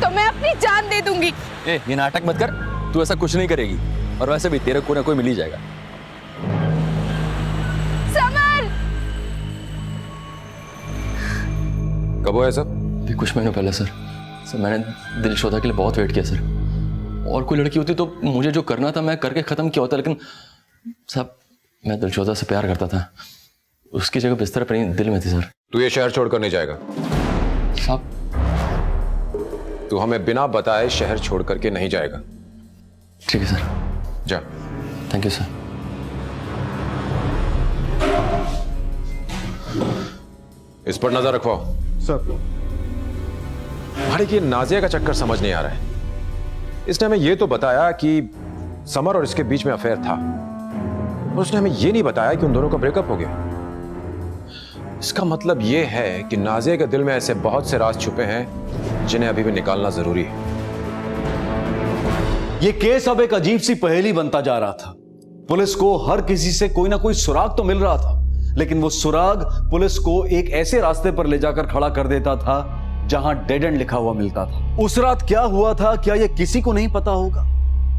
तो मैं अपनी जान दे दूंगी। ये नाटक मत कर, तू ऐसा कुछ नहीं करेगी, और वैसे भी तेरे को ना कोई मिल ही जाएगा। समर! कब हुआ सब? भी कुछ महीनों पहले सर। मैंने दिलशोदा के लिए बहुत वेट किया सर, और कोई लड़की होती तो मुझे जो करना था मैं करके खत्म किया होता, लेकिन साहब मैं दिलशोदा से प्यार करता था, उसकी जगह बिस्तर पर नहीं दिल में थी सर। तू ये शहर छोड़कर नहीं जाएगा साहब? तू हमें बिना बताए शहर छोड़ करके नहीं जाएगा। ठीक है सर। जा। Thank you sir. इस पर नजर रखवाओ। सर। भाई ये नाजिया का चक्कर समझ नहीं आ रहा है। इसने हमें यह तो बताया कि समर और इसके बीच में अफेयर था, और उसने हमें यह नहीं बताया कि उन दोनों का ब्रेकअप हो गया। इसका मतलब यह है कि नाजिया के दिल में ऐसे बहुत से राज छुपे हैं जिन्हें अभी भी निकालना जरूरी है। ये केस अब एक अजीब सी पहेली बनता जा रहा था। पुलिस को हर किसी से कोई ना कोई सुराग तो मिल रहा था, लेकिन वो सुराग पुलिस को एक ऐसे रास्ते पर ले जाकर खड़ा कर देता था जहां डेड एंड लिखा हुआ मिलता था। उस रात क्या हुआ था, क्या यह किसी को नहीं पता होगा?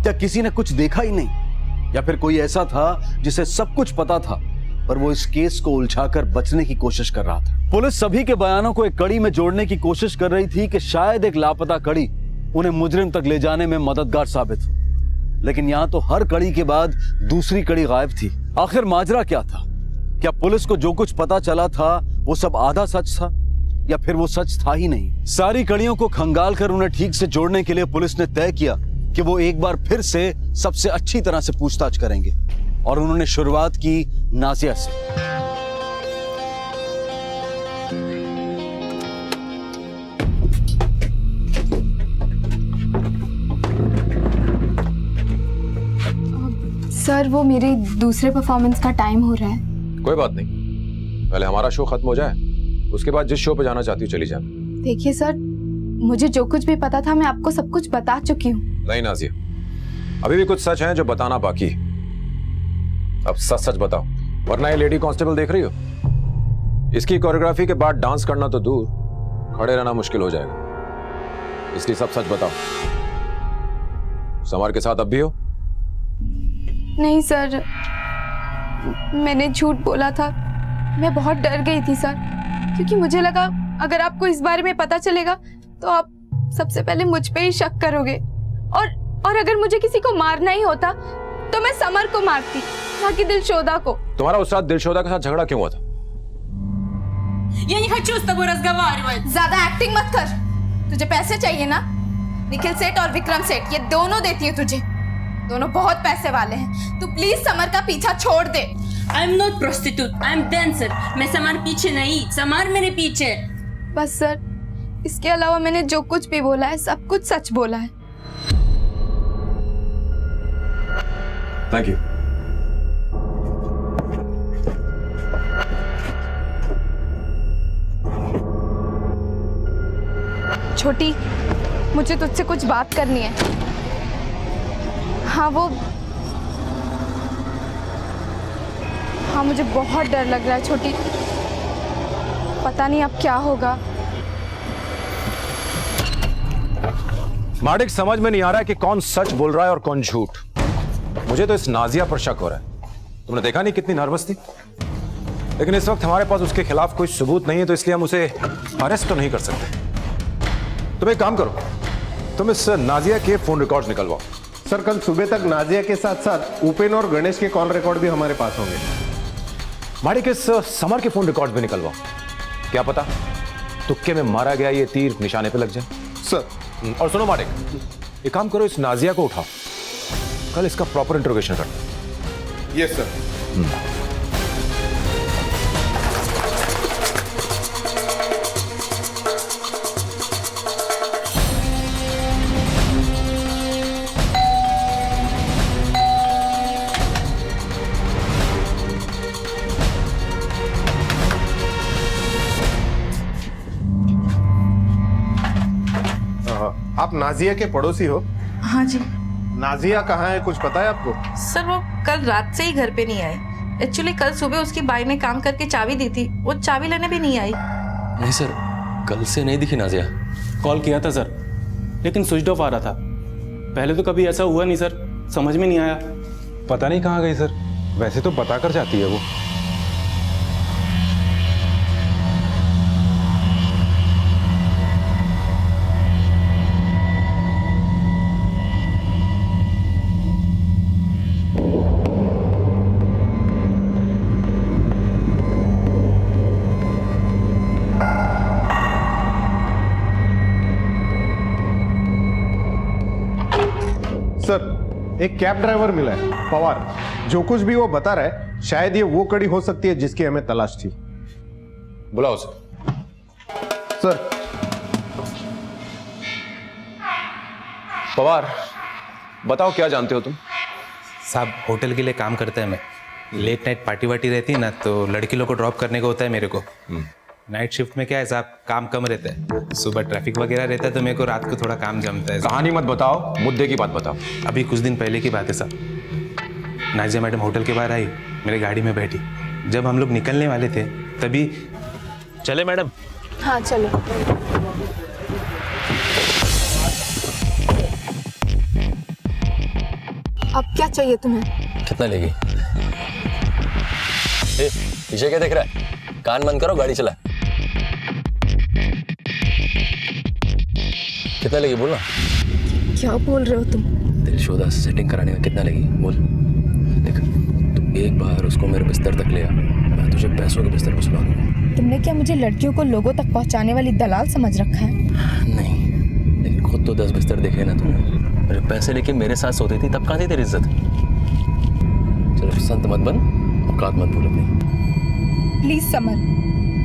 क्या किसी ने कुछ देखा ही नहीं, या फिर कोई ऐसा था जिसे सब कुछ पता था पर वो इस केस को उलझाकर बचने की कोशिश कर रहा था? पुलिस सभी के बयानों को एक कड़ी में जोड़ने की कोशिश कर रही थी कि शायद एक लापता कड़ी उन्हें मुजरिम तक ले जाने में मददगार साबित हो, लेकिन यहां तो हर कड़ी के बाद दूसरी कड़ी गायब थी। आखिर माजरा क्या था? क्या पुलिस को जो कुछ पता चला था वो सब आधा सच था, या फिर वो सच था ही नहीं? सारी कड़ियों को खंगाल कर उन्हें ठीक से जोड़ने के लिए पुलिस ने तय किया कि वो एक बार फिर से सबसे अच्छी तरह से पूछताछ करेंगे, और उन्होंने शुरुआत की नाजिया से। सर वो मेरे दूसरे परफॉर्मेंस का टाइम हो रहा है। कोई बात नहीं, पहले हमारा शो खत्म हो जाए, उसके बाद जिस शो पे जाना चाहती हो चली जाए। देखिए सर, मुझे जो कुछ भी पता था मैं आपको सब कुछ बता चुकी हूँ। नहीं नाजिया, अभी भी कुछ सच है जो बताना बाकी। अब सच सच बताओ, वरना ये लेडी कांस्टेबल देख रही हो, इसकी कोरियोग्राफी के बाद डांस करना तो दूर, खड़े रहना मुश्किल हो जाएगा। इसलिए सब सच बताओ। समर के साथ अब भी हो? नहीं सर, मैंने झूठ बोला था। मैं बहुत डर गई थी सर, क्योंकि मुझे लगा अगर आपको इस बारे में पता चलेगा तो आप सबसे पहले मुझ पे ही शक करोगे, और अगर मुझे किसी को मारना ही होता तो मैं समर को मारती, ना कि दिलशोदा को। तुम्हारा उस रात दिलशोदा के साथ झगड़ा क्यों हुआ था? Я не хочу с тобой разговаривать। ज्यादा एक्टिंग मत कर। तुझे पैसे चाहिए ना? निखिल सेठ और विक्रम सेठ ये दोनों देती है तुझे। दोनों बहुत पैसे वाले हैं। तू प्लीज समर का पीछा छोड़ दे। I am not prostitute, I am dancer. मैं समर पीछे नहीं, समर मेरे पीछे। बस सर, इसके अलावा मैंने जो कुछ भी बोला है सब कुछ सच बोला है। Thank you. छोटी, मुझे तुझसे कुछ बात करनी है। हाँ मुझे बहुत डर लग रहा है छोटी, पता नहीं अब क्या होगा। माडिक, समझ में नहीं आ रहा है कि कौन सच बोल रहा है और कौन झूठ। मुझे तो इस नाजिया पर शक हो रहा है। तुमने देखा नहीं कितनी नर्वस थी, लेकिन इस वक्त हमारे पास उसके खिलाफ कोई सबूत नहीं है, तो इसलिए हम उसे अरेस्ट तो नहीं कर सकते। तुम एक काम करो, तुम इस नाजिया के फोन रिकॉर्ड्स निकलवाओ। सर, कल सुबह तक नाजिया के साथ साथ उपेन और गणेश के कॉल रिकॉर्ड भी हमारे पास होंगे। माडिक, इस समर के फोन रिकॉर्ड्स भी निकलवाओ। क्या पता तुक्के में मारा गया ये तीर निशाने पे लग जाए। सर। और सुनो माडिक, एक काम करो, इस नाजिया को उठाओ, कल इसका प्रॉपर इंट्रोगेशन करते हैं। Yes sir. आप नाजिया के पड़ोसी हो? हाँ जी। नाजिया कहाँ है, कुछ पता है आपको? सर वो कल रात से ही घर पे नहीं आई। एक्चुअली कल सुबह उसकी बाई ने काम करके चाबी दी थी, वो चाबी लेने भी नहीं आई। नहीं सर, कल से नहीं दिखी नाजिया। कॉल किया था सर, लेकिन स्विच ऑफ आ रहा था। पहले तो कभी ऐसा हुआ नहीं सर, समझ में नहीं आया। पता नहीं कहाँ गई सर, वैसे तो बता कर जाती है वो। सर, एक कैब ड्राइवर मिला है, पवार। जो कुछ भी वो बता रहा है, शायद ये वो कड़ी हो सकती है जिसकी हमें तलाश थी। बुलाओ उसे। सर। पवार, बताओ क्या जानते हो तुम? साहब होटल के लिए काम करते हैं मैं। लेट नाइट पार्टी वार्टी रहती है ना, तो लड़की लोग को ड्रॉप करने को होता है मेरे को। नाइट शिफ्ट में क्या है साहब, काम कम रहता है। सुबह ट्रैफिक वगैरह रहता है तो मेरे को रात को थोड़ा काम जमता है। कहानी मत बताओ, मुद्दे की बात बताओ। अभी कुछ दिन पहले की बात है साहब। नाजिया मैडम होटल के बाहर आई, मेरे गाड़ी में बैठी। जब हम लोग निकलने वाले थे तभी चले मैडम। हाँ चलो। अब क्या चाहिए तुम्हें? कितना लेगी? पीछे क्या देख रहा है? कान बंद करो, गाड़ी चला। कितना लगी बोलना? क्या बोल रहे हो तुम? दिलशोदा से सेटिंग कराने में कितना लगी बोल। देख, तू एक बार उसको मेरे बिस्तर तक ले आ, मैं तुझे पैसों के बिस्तर पर सुला दूंगा। तुमने क्या मुझे लड़कियों को लोगों तक पहुंचाने वाली दलाल समझ रखा है? नहीं, लेकिन खुद तो 10 बिस्तर देखे ना तूने। मेरे पैसे लेके मेरे साथ सोती थी, तब कहाँ थी तेरी इज्जत? चलो संत मत बन, औकात मत भूल अपनी। प्लीज समर,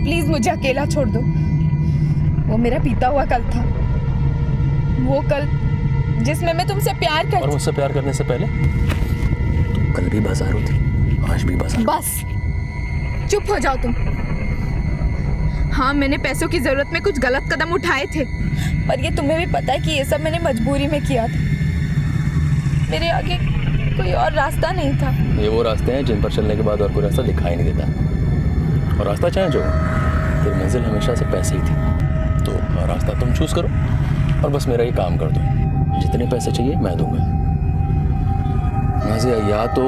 प्लीज मुझे अकेला छोड़ दो। वो मेरा बीता हुआ कल था, वो कल जिसमें मैं तुमसे प्यार करती। और मुझसे प्यार करने से पहले तुम कल भी बाजारू थी, आज भी बाजार। बस चुप हो जाओ तुम। हाँ, मैंने पैसों की जरूरत में कुछ गलत कदम उठाए थे, पर ये तुम्हें भी पता है कि ये सब मैंने मजबूरी में किया था। मेरे आगे कोई और रास्ता नहीं था। ये वो रास्ते हैं जिन पर चलने के बाद और कोई रास्ता दिखाई नहीं देता। और रास्ता चाहे जो, तेरी मंजिल हमेशा से पैसे ही थी। तो रास्ता तुम चूज करो और बस मेरा ये काम कर दो। जितने पैसे चाहिए मैं दूंगा। नाज़िया, या तो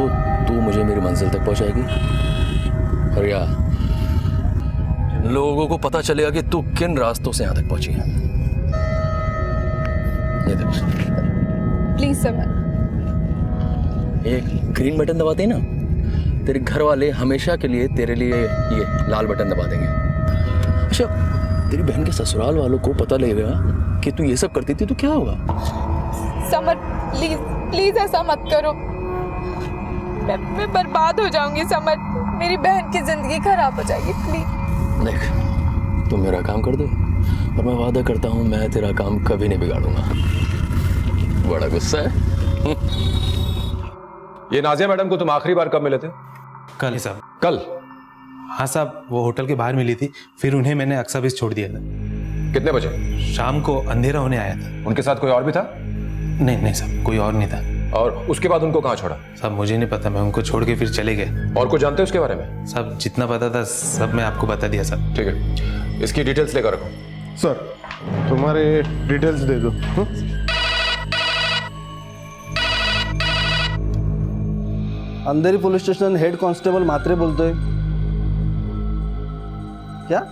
तू मुझे मेरी मंजिल तक पहुंचाएगी, और या लोगों को पता चलेगा कि तू किन रास्तों से यहां तक पहुंची है। ये देख, प्लीज समर। एक ग्रीन बटन दबाते हैं ना, तेरे घर वाले हमेशा के लिए तेरे लिए ये लाल बटन दबा देंगे। अच्छा, तेरी बहन के ससुराल वालों को पता लगेगा कि तू ये सब करती थी तो क्या होगा? समर प्लीज, प्लीज ऐसा मत करो। मैं बर्बाद हो जाऊंगी समर। मेरी बहन की जिंदगी खराब हो जाएगी, प्लीज। देख, तुम मेरा काम कर दो और मैं वादा करता हूँ मैं तेरा काम कभी नहीं बिगाड़ूंगा। बड़ा गुस्सा है। ये नाजिया मैडम को तुम आखिरी बार कब मिले थे? कल साहब। कल? हाँ साहब, वो होटल के बाहर मिली थी, फिर उन्हें मैंने अक्सा बीस छोड़ दिया था। कितने बजे? शाम को अंधेरा होने आया था। उनके साथ कोई और भी था? नहीं साहब, कोई और नहीं था। और उसके बाद उनको कहाँ छोड़ा? साहब मुझे नहीं पता, मैं उनको छोड़ के फिर चले गए। और कुछ जानते हो उसके बारे में? साहब जितना पता था सब मैं आपको बता दिया साहब। ठीक है, इसकी डिटेल्स लेकर रखो। सर, तुम्हारे डिटेल्स दे दो। अंधेरी पुलिस स्टेशन हेड कांस्टेबल मात्रे बोलतोय। क्या?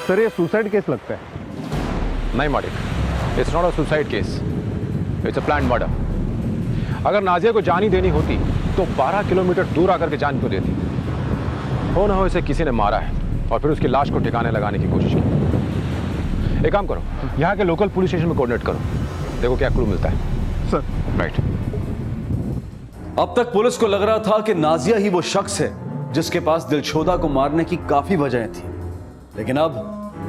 सर, ये सुसाइड केस लगता है। नहीं मालिक, it's not a suicide case, it's a planned murder. अगर नाजिया को जान ही देनी होती तो 12 किलोमीटर दूर आकर के जान क्यों देती? हो ना हो इसे किसी ने मारा है। और फिर उसकी लाश को ठिकाने लगाने की कोशिश की। एक काम करो, यहाँ के लोकल पुलिस स्टेशन में कोऑर्डिनेट करो, देखो क्या क्लू मिलता है। सर। राइट। अब तक पुलिस को लग रहा था कि नाजिया ही वो शख्स है जिसके पास दिलशोदा को मारने की काफी वजहें थी, लेकिन अब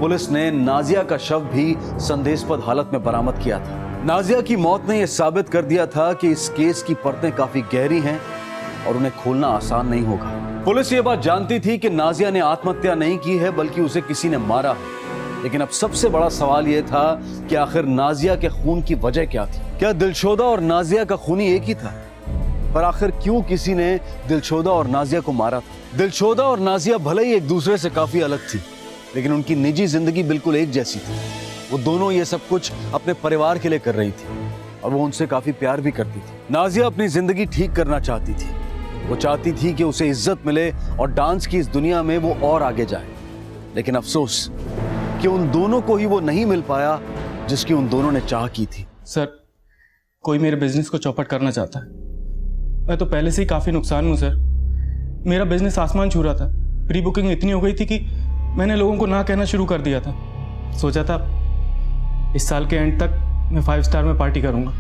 पुलिस ने नाजिया का शव भी संदेहास्पद हालत में बरामद किया था। नाजिया की मौत ने यह साबित कर दिया था कि इस केस की परतें काफी गहरी हैं और उन्हें खोलना आसान नहीं होगा। पुलिस ये बात जानती थी कि नाजिया ने आत्महत्या नहीं की है बल्कि उसे किसी ने मारा है, लेकिन अब सबसे बड़ा सवाल यह था कि आखिर नाजिया के खून की वजह क्या थी। क्या दिलशोदा और नाजिया का खूनी एक ही था? पर आखिर क्यों किसी ने दिलशोदा और नाजिया को मारा था? दिलशोदा और नाजिया भले ही एक दूसरे से काफी अलग थी, लेकिन उनकी निजी जिंदगी बिल्कुल एक जैसी थी। वो दोनों ये सब कुछ अपने परिवार के लिए कर रही थी और वो उनसे काफी प्यार भी करती थी। नाजिया अपनी जिंदगी ठीक करना चाहती थी। वो चाहती थी कि उसे इज्जत मिले और डांस की इस दुनिया में वो और आगे जाए, लेकिन अफसोस कि उन दोनों को ही वो नहीं मिल पाया जिसकी उन दोनों ने चाह की थी। सर, कोई मेरे बिजनेस को चौपट करना चाहता है। मैं तो पहले से ही काफी नुकसान हूं सर। मेरा बिजनेस आसमान छू रहा था। प्री बुकिंग इतनी हो गई थी कि मैंने लोगों को ना कहना शुरू कर दिया था। सोचा था इस साल के एंड तक मैं 5 स्टार में पार्टी करूंगा,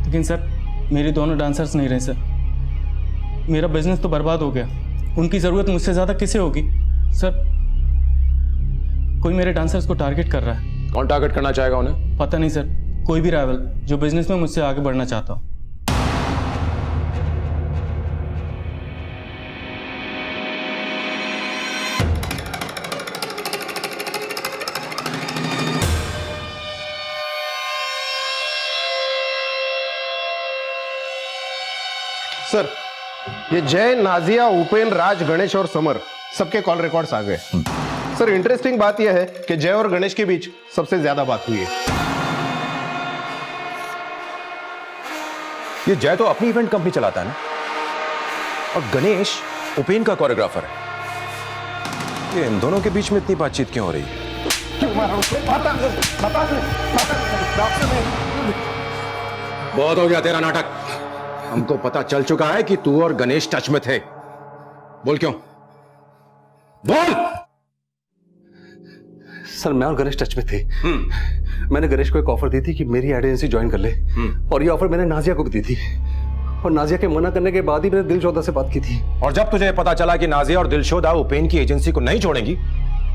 लेकिन सर मेरे दोनों डांसर्स नहीं रहे सर। मेरा बिजनेस तो बर्बाद हो गया। उनकी ज़रूरत मुझसे ज़्यादा किसे होगी सर? कोई मेरे डांसर्स को टारगेट कर रहा है। कौन टारगेट करना चाहेगा उन्हें? पता नहीं सर, कोई भी राइवल जो बिजनेस में मुझसे आगे बढ़ना चाहता हो। सर, ये जय, नाजिया, उपेन, राज, गणेश और समर सबके कॉल रिकॉर्ड्स आ गए। सर, इंटरेस्टिंग बात यह है कि जय और गणेश के बीच सबसे ज्यादा बात हुई है। ये जय तो अपनी इवेंट कंपनी चलाता है ना, और गणेश उपेन का कोरियोग्राफर है। ये इन दोनों के बीच में इतनी बातचीत क्यों हो रही है? बहुत हो गया तेरा नाटक। हमको पता चल चुका है कि तू और गणेश टच में थे। बोल क्यों? बोल। सर, मैं और गणेश टच में थे। मैंने गणेश को एक ऑफर दी थी कि मेरी एड एजेंसी ज्वाइन कर ले, और ये ऑफर मैंने नाजिया को भी दी थी, और नाजिया के मना करने के बाद ही मैंने दिलशोदा से बात की थी। और जब तुझे पता चला कि नाजिया और दिलशोदा उपेन की एजेंसी को नहीं छोड़ेंगी,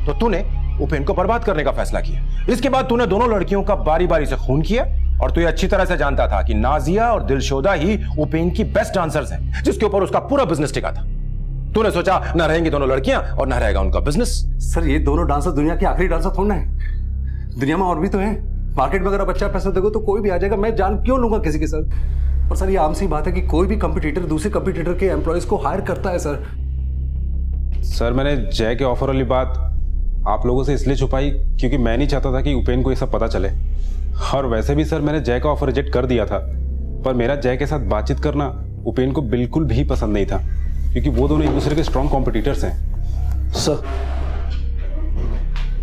तो तूने उपेन को बर्बाद करने का फैसला किया। इसके बाद तूने दोनों लड़कियों का बारी बारी से खून किया, और तू ये अच्छी तरह से जानता था कि नाजिया और दिलशोदा ही उपेन की बेस्ट डांसर्स हैं, जिसके ऊपर उसका पूरा बिजनेस टिका था। तूने सोचा न रहेंगी दोनों लड़कियां और न रहेगा उनका बिजनेस। सर, ये दोनों डांसर दुनिया के आखिरी डांसर थोड़ा है। दुनिया में और भी तो हैं। मार्केट में अगर आप अच्छा पैसा दोगे तो कोई भी आ जाएगा। मैं जान क्यों लूंगा किसी के साथ? और सर, ये आम सी बात है कि कोई भी कंपटीटर दूसरे कंपटीटर के एम्प्लॉयज को हायर करता है। सर, मैंने जय के ऑफर वाली बात आप लोगों से इसलिए छुपाई क्योंकि मैं नहीं चाहता था कि उपेन को ये सब पता चले। और वैसे भी सर, मैंने जय का ऑफर रिजेक्ट कर दिया था, पर मेरा जय के साथ बातचीत करना उपेन को बिल्कुल भी पसंद नहीं था, क्योंकि वो दोनों एक दूसरे के स्ट्रॉन्ग कॉम्पिटिटर्स हैं। सर,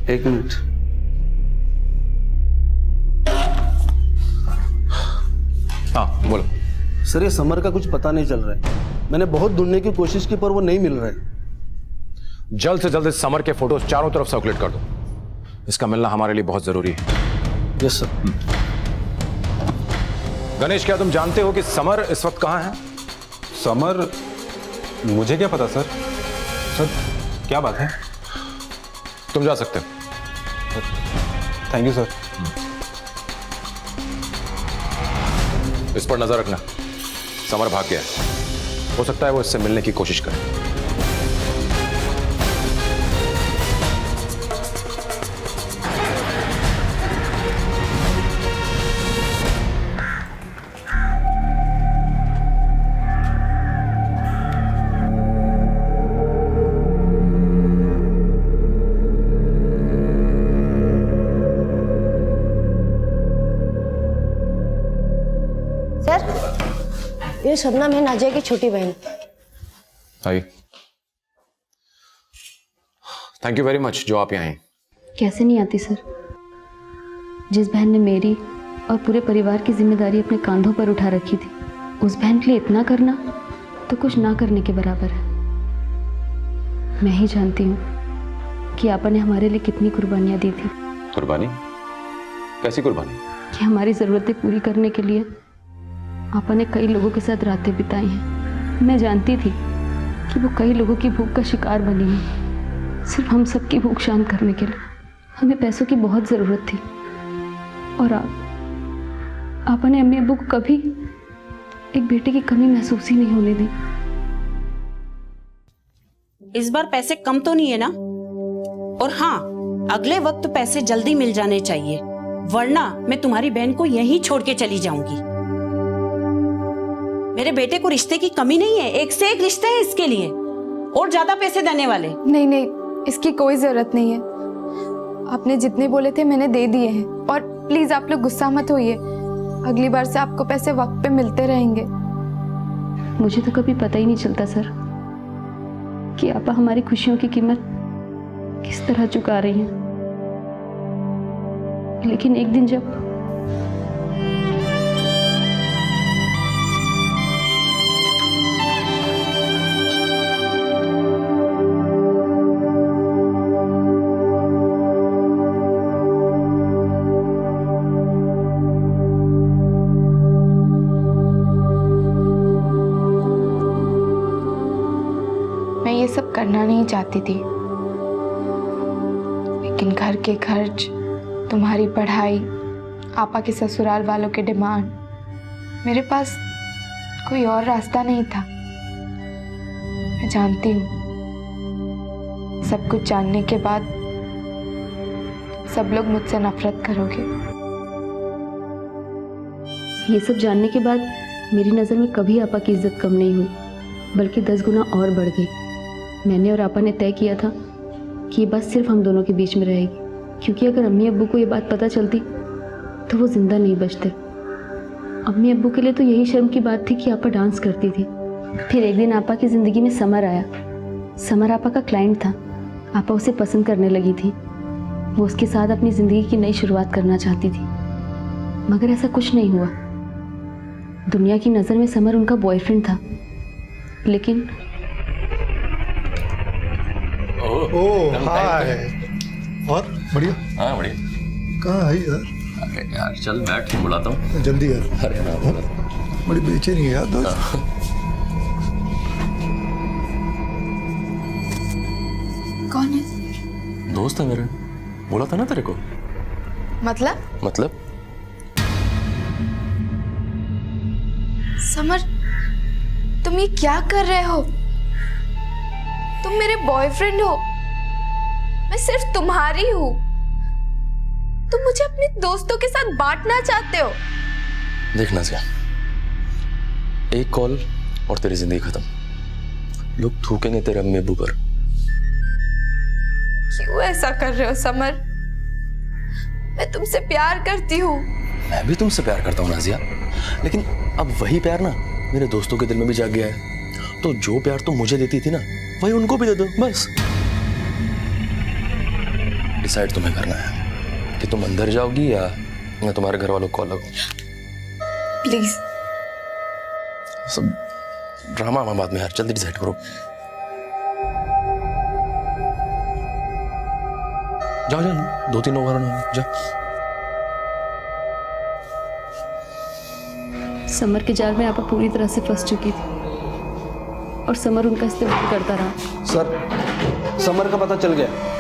एक मिनट। हाँ बोलो। सर, ये समर का कुछ पता नहीं चल रहा है। मैंने बहुत ढूंढने की कोशिश की पर वो नहीं मिल रहा है। जल्द से जल्द समर के फोटोज चारों तरफ सर्कुलेट कर दो। इसका मिलना हमारे लिए बहुत जरूरी है। Yes sir. गणेश, क्या तुम जानते हो कि समर इस वक्त कहां है? समर? मुझे क्या पता सर। सर, क्या बात है? तुम जा सकते हो। Thank you sir. इस पर नजर रखना। समर भाग गया है, हो सकता है वो इससे मिलने की कोशिश करे। ये शबनम है, नाजिया की छोटी बहन। हाय, थैंक यू वेरी मच जो आप यहाँ आए। कैसे नहीं आती सर? जिस बहन ने मेरी और पूरे परिवार की जिम्मेदारी अपने कांधों पर उठा रखी थी, उस बहन के लिए इतना करना तो कुछ ना करने के बराबर है। मैं ही जानती हूँ कि आपा ने हमारे लिए कितनी कुर्बानियाँ दी थी। कुर्बानी? कैसी कुर्बानी? कि हमारी ज़रूरतें पूरी करने के लिए आपा ने कई लोगों के साथ रातें बिताई हैं। मैं जानती थी कि वो कई लोगों की भूख का शिकार बनी है। सिर्फ हम सबकी भूख शांत करने के लिए हमें पैसों की बहुत ज़रूरत थी, और आपा ने अम्मी अब्बू को कभी एक बेटे की कमी महसूस ही नहीं होने दी। इस बार पैसे कम तो नहीं है ना? और हाँ, अगले वक्त पैसे जल्दी मिल जाने चाहिए, वरना मैं तुम्हारी बहन को यहीं छोड़ के चली जाऊंगी। मेरे बेटे को रिश्ते की कमी नहीं है, एक से एक रिश्ते हैं इसके लिए, और ज्यादा पैसे देने वाले। नहीं नहीं, इसकी कोई जरूरत नहीं है। आपने जितने बोले थे मैंने दे दिए हैं, और प्लीज आप लोग गुस्सा मत होइए। अगली बार से आपको पैसे वक्त पे मिलते रहेंगे। मुझे तो कभी पता ही नहीं चलता सर कि आपा हमारी खुशियों की कीमत किस तरह चुका रही हैं। लेकिन एक दिन जब मैं ये सब करना नहीं चाहती थी, लेकिन घर के खर्च, तुम्हारी पढ़ाई, आपा के ससुराल वालों के डिमांड, मेरे पास कोई और रास्ता नहीं था। मैं जानती हूँ सब कुछ जानने के बाद सब लोग मुझसे नफरत करोगे। ये सब जानने के बाद मेरी नज़र में कभी आपा की इज्जत कम नहीं हुई, बल्कि 10 गुना और बढ़ गई। मैंने और आपा ने तय किया था कि ये बात सिर्फ हम दोनों के बीच में रहेगी, क्योंकि अगर अम्मी अब्बू को ये बात पता चलती तो वो जिंदा नहीं बचते। अम्मी अब्बू के लिए तो यही शर्म की बात थी कि आपा डांस करती थी। फिर एक दिन आपा की ज़िंदगी में समर आया। समर आपा का क्लाइंट था। आपा उसे पसंद करने लगी थी। वो उसके साथ अपनी ज़िंदगी की नई शुरुआत करना चाहती थी, मगर ऐसा कुछ नहीं हुआ। दुनिया की नज़र में समर उनका बॉयफ्रेंड था, लेकिन ओह हाय। और बढ़िया? हाँ बढ़िया। कहाँ है यार? अरे यार चल बैठ, बुलाता हूँ। जल्दी यार। अरे ना बड़ी बेचैनी है यार दोस्त। कौन है? दोस्त है मेरा, बोला था ना तेरे को। मतलब समर, तुम ये क्या कर रहे हो? तुम मेरे बॉयफ्रेंड हो, मैं सिर्फ तुम्हारी हूँ। तुम मुझे अपने दोस्तों के साथ बांटना चाहते हो। देखना सिया, एक कॉल और तेरी जिंदगी खत्म। लोग थूकेंगे तेरे अम्मी अब्बू पर। क्यों ऐसा कर रहे हो समर? मैं तुमसे प्यार करती हूँ। मैं भी तुमसे प्यार करता हूँ नाजिया, लेकिन अब वही प्यार ना मेरे दोस्तों के दिल में भी जाग गया है। तो जो प्यार तुम मुझे देती थी ना, वही उनको भी दे दो बस। डिसाइड तुम्हें करना है कि तुम अंदर जाओगी या मैं तुम्हारे घर वालों को कॉल लगाऊं। प्लीज। सब ड्रामा हमारे बाद में यार, जल्दी डिसाइड करो। जाओ जाओ, 2-3 ओवर जाओ। समर के जाल में आपा पूरी तरह से फंस चुकी थी, और समर उनका इस्तेमाल करता रहा। सर, समर का पता चल गया।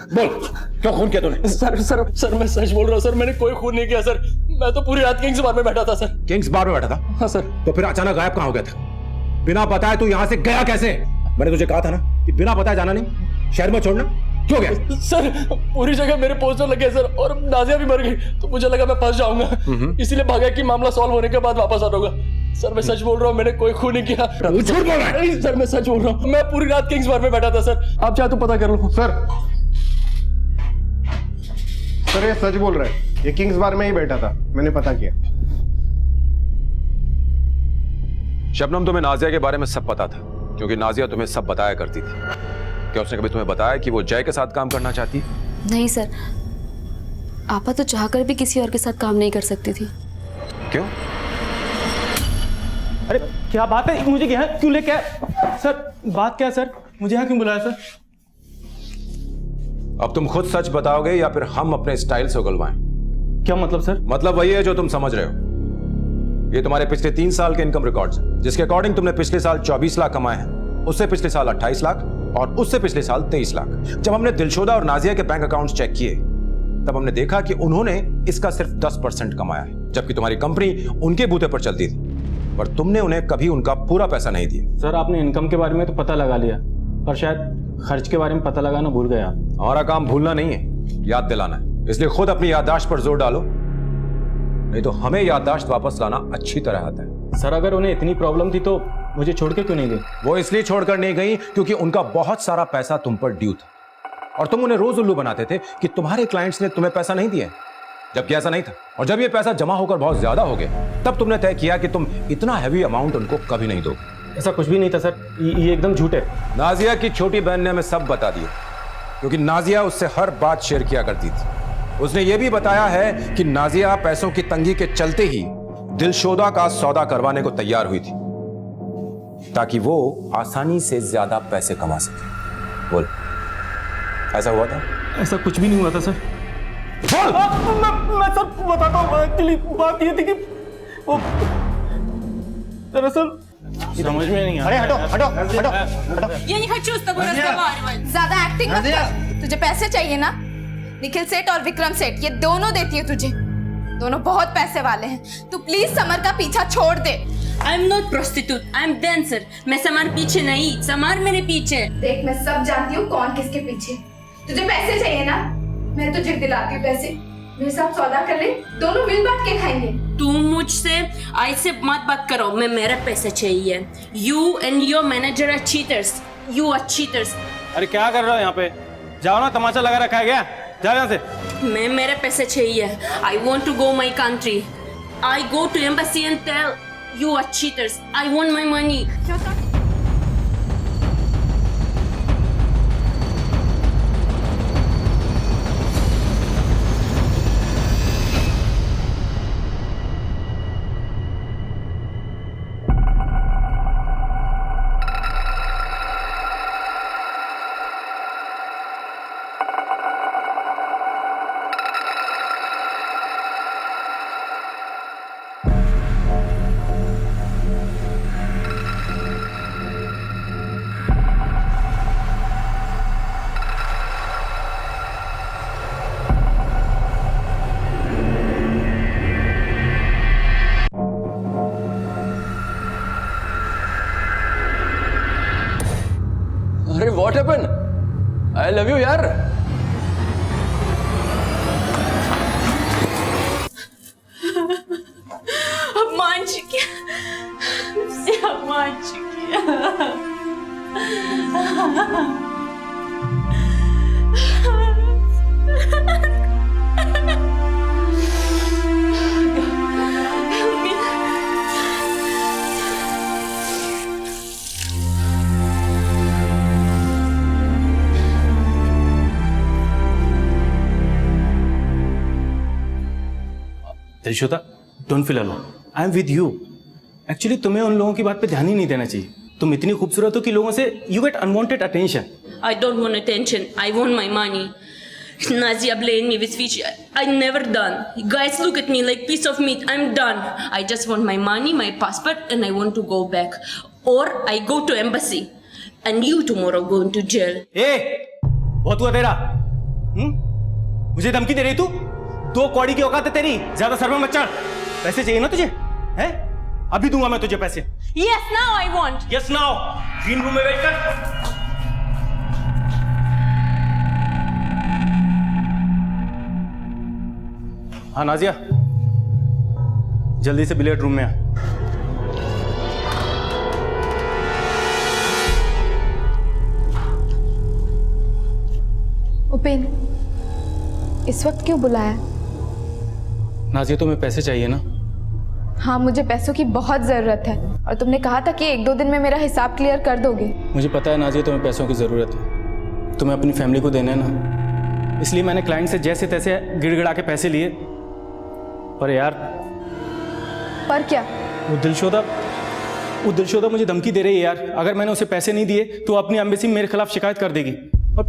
बोल, क्यों खून किया तूने? सर मैं सच बोल रहा हूँ सर, मैंने कोई खून नहीं किया सर। मैं तो पूरी रात किंग्स बार में बैठा था सर। किंग्स बार में बैठा था? हाँ सर। तो फिर अचानक गायब कहाँ हो गया था? बिना बताए तू यहाँ से गया कैसे? मैंने तुझे कहा था ना कि बिना बताए जाना नहीं, शहर में छोड़ना। क्यों गया? सर पूरी जगह मेरे पोस्टर लगे सर, और नाजिया भी मर गई, तो मुझे लगा मैं फंस जाऊंगा, इसीलिए भागा कि मामला सॉल्व होने के बाद वापस आ जाऊंगा। सर मैं सच बोल रहा हूँ, मैंने कोई खून नहीं किया। झूठ बोल रहा है? नहीं सर, मैं सच बोल रहा हूँ, मैं पूरी रात किंग्स बार में बैठा था सर, आप चाहे तो पता कर लो। सर ये सच बोल रहा है, ये किंग्स बार में ही बैठा था, मैंने पता किया। शबनम, तुम्हें नाजिया के बारे में सब पता था, क्योंकि नाजिया तुम्हें सब बताया करती थी। क्या उसने कभी तुम्हें बताया कि वो जय के साथ काम करना चाहती? नहीं सर, आपा तो चाहकर भी किसी और के साथ काम नहीं कर सकती थी। क्यों? अरे क्या बात है, मुझे यहाँ क्यों लेके आए? सर बात क्या है सर, मुझे यहाँ क्यों बुलाया सर? अब तुम खुद सच बताओगे या फिर हम अपने स्टाइल से उगलवाएं? क्या मतलब सर? मतलब वही है जो तुम समझ रहे हो। ये तुम्हारे पिछले 3 साल के इनकम रिकॉर्ड्स हैं, जिसके अकॉर्डिंग तुमने पिछले साल 24 लाख कमाए हैं, उससे पिछले साल 28 लाख और उससे पिछले साल 23 लाख। जब हमने दिलशोदा और नाजिया के बैंक अकाउंट्स चेक किए, तब हमने देखा कि उन्होंने इसका सिर्फ 10% कमाया है, जबकि तुम्हारी कंपनी उनके बूते पर चलती थी, पर तुमने उन्हें कभी उनका पूरा पैसा नहीं दिया। सर आपने इनकम के बारे में तो पता लगा लिया, पर शायद खर्च के बारे में पता लगाना भूल गया। हमारा काम भूलना नहीं है, याद दिलाना है। इसलिए खुद अपनी याददाश्त पर जोर डालो, नहीं तो हमें याददाश्त वापस लाना अच्छी तरह आता है। सर अगर उन्हें इतनी प्रॉब्लम थी तो मुझे छोड़ के क्यों नहीं गई? वो इसलिए छोड़कर नहीं गई क्योंकि उनका बहुत सारा पैसा तुम पर ड्यू था, और तुम उन्हें रोज उल्लू बनाते थे कि तुम्हारे क्लाइंट्स ने तुम्हें पैसा नहीं दिया, जबकि ऐसा नहीं था। और जब ये पैसा जमा होकर बहुत ज्यादा हो गया, तब तुमने तय किया कि तुम इतना हैवी अमाउंट उनको कभी नहीं दोगे। ऐसा कुछ भी नहीं था सर, ये एकदम झूठ है। नाजिया की छोटी बहन ने हमें सब बता दिया, क्योंकि नाजिया उससे हर बात शेयर किया करती थी। उसने ये भी बताया है कि नाजिया पैसों की तंगी के चलते ही दिलशोदा का सौदा करवाने को तैयार हुई थी, ताकि वो आसानी से ज्यादा पैसे कमा सके। बोल, ऐसा हुआ था? ऐसा कुछ भी नहीं हुआ था सर। मैं सर बताता हूँ, एक्चुअली बात ये थी कि वो दरअसल समझ में नहीं आ रहा। अरे हटो। Я не хочу с тобой разговаривать. ज्यादा एक्टिंग मत कर। तुझे पैसे चाहिए ना? निखिल सेठ और विक्रम सेठ ये दोनों देती है तुझे, दोनों बहुत पैसे वाले हैं। तू प्लीज समर का पीछा छोड़ दे। I'm not prostitute. I'm dancer. मैं समार पीछे नहीं, समार मेरे पीछे। देख मैं सब जानती हूँ कौन किसके पीछे। तुझे पैसे चाहिए ना? मैं तुझे दिलाती हूँ पैसे, मेरे साथ सौदा कर ले, दोनों मिल बांट के खाएंगे। तुम मुझसे ऐसे मत करो, मैं मेरा पैसे चाहिए। You and your manager are cheaters. You are cheaters. अरे क्या कर रहे हो यहाँ पे? जाओ ना, तमाचा लगा रखा है क्या? जाओ यहाँ से। मैं मेरे पैसे चाहिए। I want to go my country. I go to embassy and tell you are cheaters. I want my money. अरे what happen? I love you यार। अब मान चुकी अब मान चुकी। Dilshoda, don't feel alone, I am with you. Actually तुम्हें उन लोगों की बात पे ध्यान ही नहीं देना चाहिए। तुम इतनी खूबसूरत हो कि लोगों से you get unwanted attention. I don't want attention. I want my money. Nazia blamed me with which I never done. Guys look at me like piece of meat. I'm done. I just want my money, my passport, and I want to go back. Or I go to embassy. And you tomorrow go into jail. बहुत हुआ तेरा। मुझे धमकी दे रही तू? 2 कौड़ी की औकात है तेरी, ज्यादा सर में मत चढ़। पैसे चाहिए ना तुझे? हैं? अभी दूंगा मैं तुझे पैसे। Yes, now I want. Yes, now. Green room में वेट कर। हाँ नाजिया, जल्दी से बिलियर्ड रूम में आ। उपेन, इस वक्त क्यों बुलाया? नाजिया तुम्हें पैसे चाहिए ना? हाँ, मुझे पैसों की बहुत ज़रूरत है और तुमने कहा था कि 1-2 दिन में मेरा हिसाब क्लियर कर दोगे। मुझे पता है नाजिया तुम्हें पैसों की ज़रूरत है, तुम्हें अपनी फैमिली को देना है ना, इसलिए मैंने क्लाइंट से जैसे तैसे गिड़गिड़ा के पैसे लिए। पर यार, पर क्या? वो दिलशोदा मुझे धमकी दे रही है यार। अगर मैंने उसे पैसे नहीं दिए तो वो अपनी एम्बेसी में मेरे खिलाफ शिकायत कर देगी और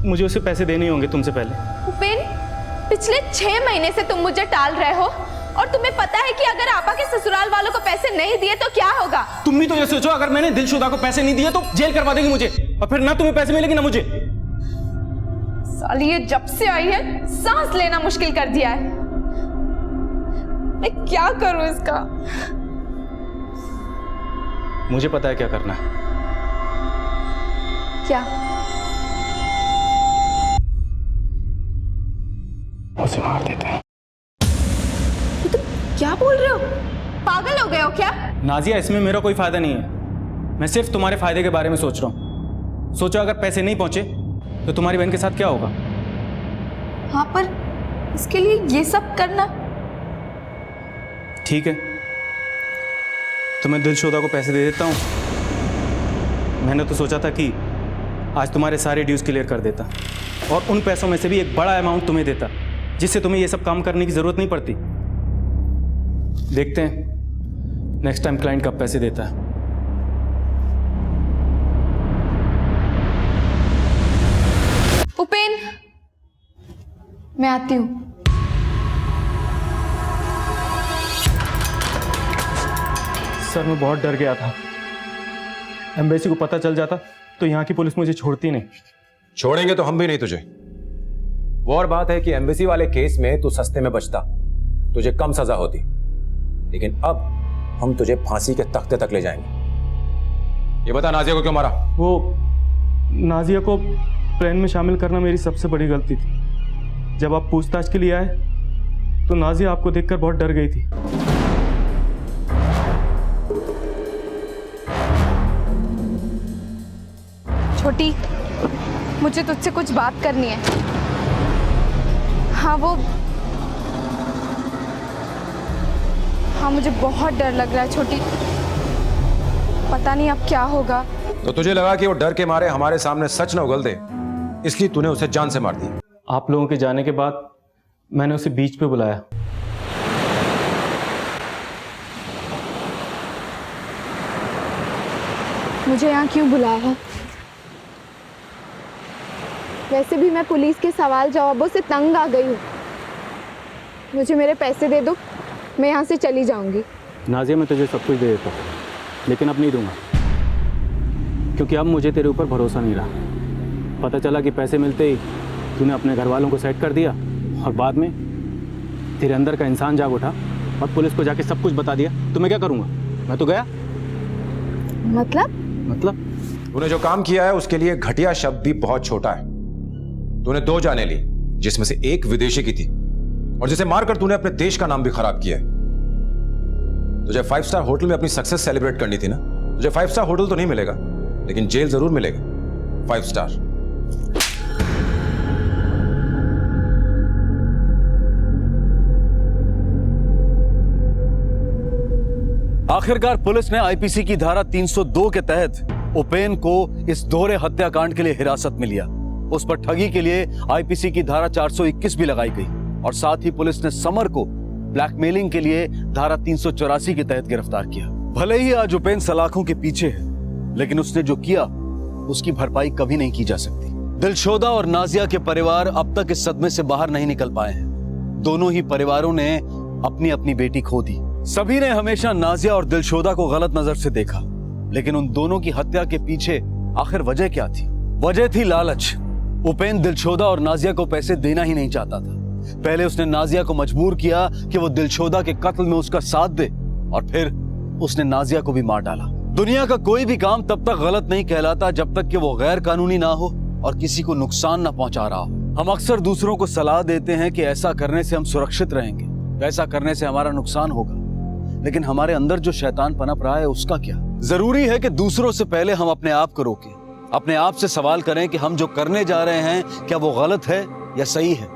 मुझे उसे पैसे देने होंगे तुमसे पहले। उपेन, पिछले 6 महीने से तुम मुझे टाल रहे हो और तुम्हें पता है कि अगर आपा के ससुराल वालों को पैसे नहीं दिए तो क्या होगा? तुम भी तो ये सोचो, अगर मैंने दिलशोदा को पैसे नहीं दिए तो जेल करवा देगी मुझे और फिर ना तुम्हें पैसे मिलेंगे ना मुझे। साली ये जब से आई है सांस लेना मुश्किल कर दिया है। मैं क्या करूं इसका? मुझे पता है क्या करना है। क्या? उसे मार देते हैं। क्या बोल रहे हो? पागल हो गए हो क्या? नाजिया, इसमें मेरा कोई फायदा नहीं है। मैं सिर्फ तुम्हारे फायदे के बारे में सोच रहा हूं। सोचो अगर पैसे नहीं पहुंचे तो तुम्हारी बहन के साथ क्या होगा? हाँ, पर इसके लिए ये सब करना? ठीक है, तो मैं दिलशोदा को पैसे दे देता हूं। मैंने तो सोचा था कि आज तुम्हारे सारे ड्यूज क्लियर कर देता और उन पैसों में से भी एक बड़ा अमाउंट तुम्हें देता, जिससे तुम्हें ये सब काम करने की जरूरत नहीं पड़ती। देखते हैं नेक्स्ट टाइम क्लाइंट कब पैसे देता है। उपेन, मैं आती हूं। सर, मैं बहुत डर गया था। एम्बेसी को पता चल जाता तो यहाँ की पुलिस मुझे छोड़ती नहीं। छोड़ेंगे तो हम भी नहीं तुझे। वो और बात है कि एम्बेसी वाले केस में तू सस्ते में बचता, तुझे कम सजा होती, लेकिन अब हम तुझे फांसी के तख्ते तक ले जाएंगे। ये बता, नाजिया को क्यों मारा? वो नाजिया को प्लान में शामिल करना मेरी सबसे बड़ी गलती थी। जब आप पूछताछ के लिए आए तो नाजिया आपको देखकर बहुत डर गई थी। छोटी, मुझे तुझसे कुछ बात करनी है। हाँ, मुझे बहुत डर लग रहा है छोटी। पता नहीं अब क्या होगा। तो तुझे लगा कि वो डर के मारे हमारे सामने सच न उगल दे, इसलिए तूने उसे जान से मार दी। आप लोगों के जाने के बाद मैंने उसे बीच पे बुलाया। मुझे यहाँ क्यों बुलाया है? वैसे भी मैं पुलिस के सवाल जवाबों से तंग आ गई हूँ। मुझे मेरे पैसे दे दो, मैं यहाँ से चली जाऊँगी। नाजिया, मैं तुझे सब कुछ दे देता हूँ, लेकिन अब नहीं दूंगा, क्योंकि अब मुझे तेरे ऊपर भरोसा नहीं रहा। पता चला कि पैसे मिलते ही तूने अपने घर वालों को सेट कर दिया और बाद में तेरे अंदर का इंसान जाग उठा और पुलिस को जाके सब कुछ बता दिया। तो मैं क्या करूँगा? मैं तो गया। मतलब तूने जो काम किया है उसके लिए घटिया शब्द भी बहुत छोटा है। तूने 2 जानें ली, जिसमें से एक विदेशी की थी और जिसे मारकर तूने अपने देश का नाम भी खराब किया है। तुझे 5 स्टार होटल में अपनी सक्सेस सेलिब्रेट करनी थी ना। तुझे 5 स्टार होटल तो नहीं मिलेगा, लेकिन जेल जरूर मिलेगा, 5 स्टार। आखिरकार पुलिस ने आईपीसी की धारा 302 के तहत उपेन को इस दोहरे हत्याकांड के लिए हिरासत में लिया। उस पर ठगी के लिए आईपीसी की धारा 421 भी लगाई गई और साथ ही पुलिस ने समर को ब्लैकमेलिंग के लिए धारा 384 के तहत गिरफ्तार किया। भले ही आज उपेन सलाखों के पीछे है, लेकिन उसने जो किया उसकी भरपाई कभी नहीं की जा सकती। दिलशोदा और नाजिया के परिवार अब तक इस सदमे से बाहर नहीं निकल पाए हैं। दोनों ही परिवारों ने अपनी अपनी बेटी खो दी। सभी ने हमेशा नाजिया और दिलशोदा को गलत नजर से देखा, लेकिन उन दोनों की हत्या के पीछे आखिर वजह क्या थी? वजह थी लालच। उपेन दिलशोदा और नाजिया को पैसे देना ही नहीं चाहता था। पहले उसने नाजिया को मजबूर किया कि वो दिलशोदा के कत्ल में उसका साथ दे और फिर उसने नाजिया को भी मार डाला। दुनिया का कोई भी काम तब तक गलत नहीं कहलाता जब तक कि वो गैर कानूनी ना हो और किसी को नुकसान ना पहुंचा रहा हो। हम अक्सर दूसरों को सलाह देते हैं कि ऐसा करने से हम सुरक्षित रहेंगे, वैसा करने से हमारा नुकसान होगा, लेकिन हमारे अंदर जो शैतान पनप रहा है उसका क्या? जरूरी है कि दूसरों से पहले हम अपने आप को रोकें, अपने आप से सवाल करें कि हम जो करने जा रहे हैं क्या वो गलत है या सही है,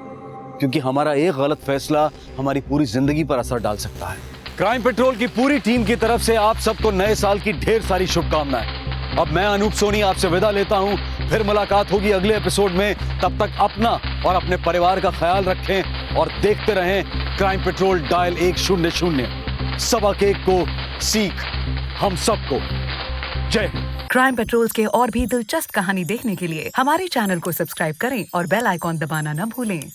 क्योंकि हमारा एक गलत फैसला हमारी पूरी जिंदगी पर असर डाल सकता है। क्राइम पेट्रोल की पूरी टीम की तरफ से आप सबको नए साल की ढेर सारी शुभकामनाएं। अब मैं अनूप सोनी आपसे विदा लेता हूं, फिर मुलाकात होगी अगले एपिसोड में। तब तक अपना और अपने परिवार का ख्याल रखें और देखते रहें क्राइम पेट्रोल डायल 100। सबक एक को सीख हम सबको। जय हिंद। क्राइम पेट्रोल के और भी दिलचस्प कहानी देखने के लिए हमारे चैनल को सब्सक्राइब करें और बेल आइकॉन दबाना न भूलें।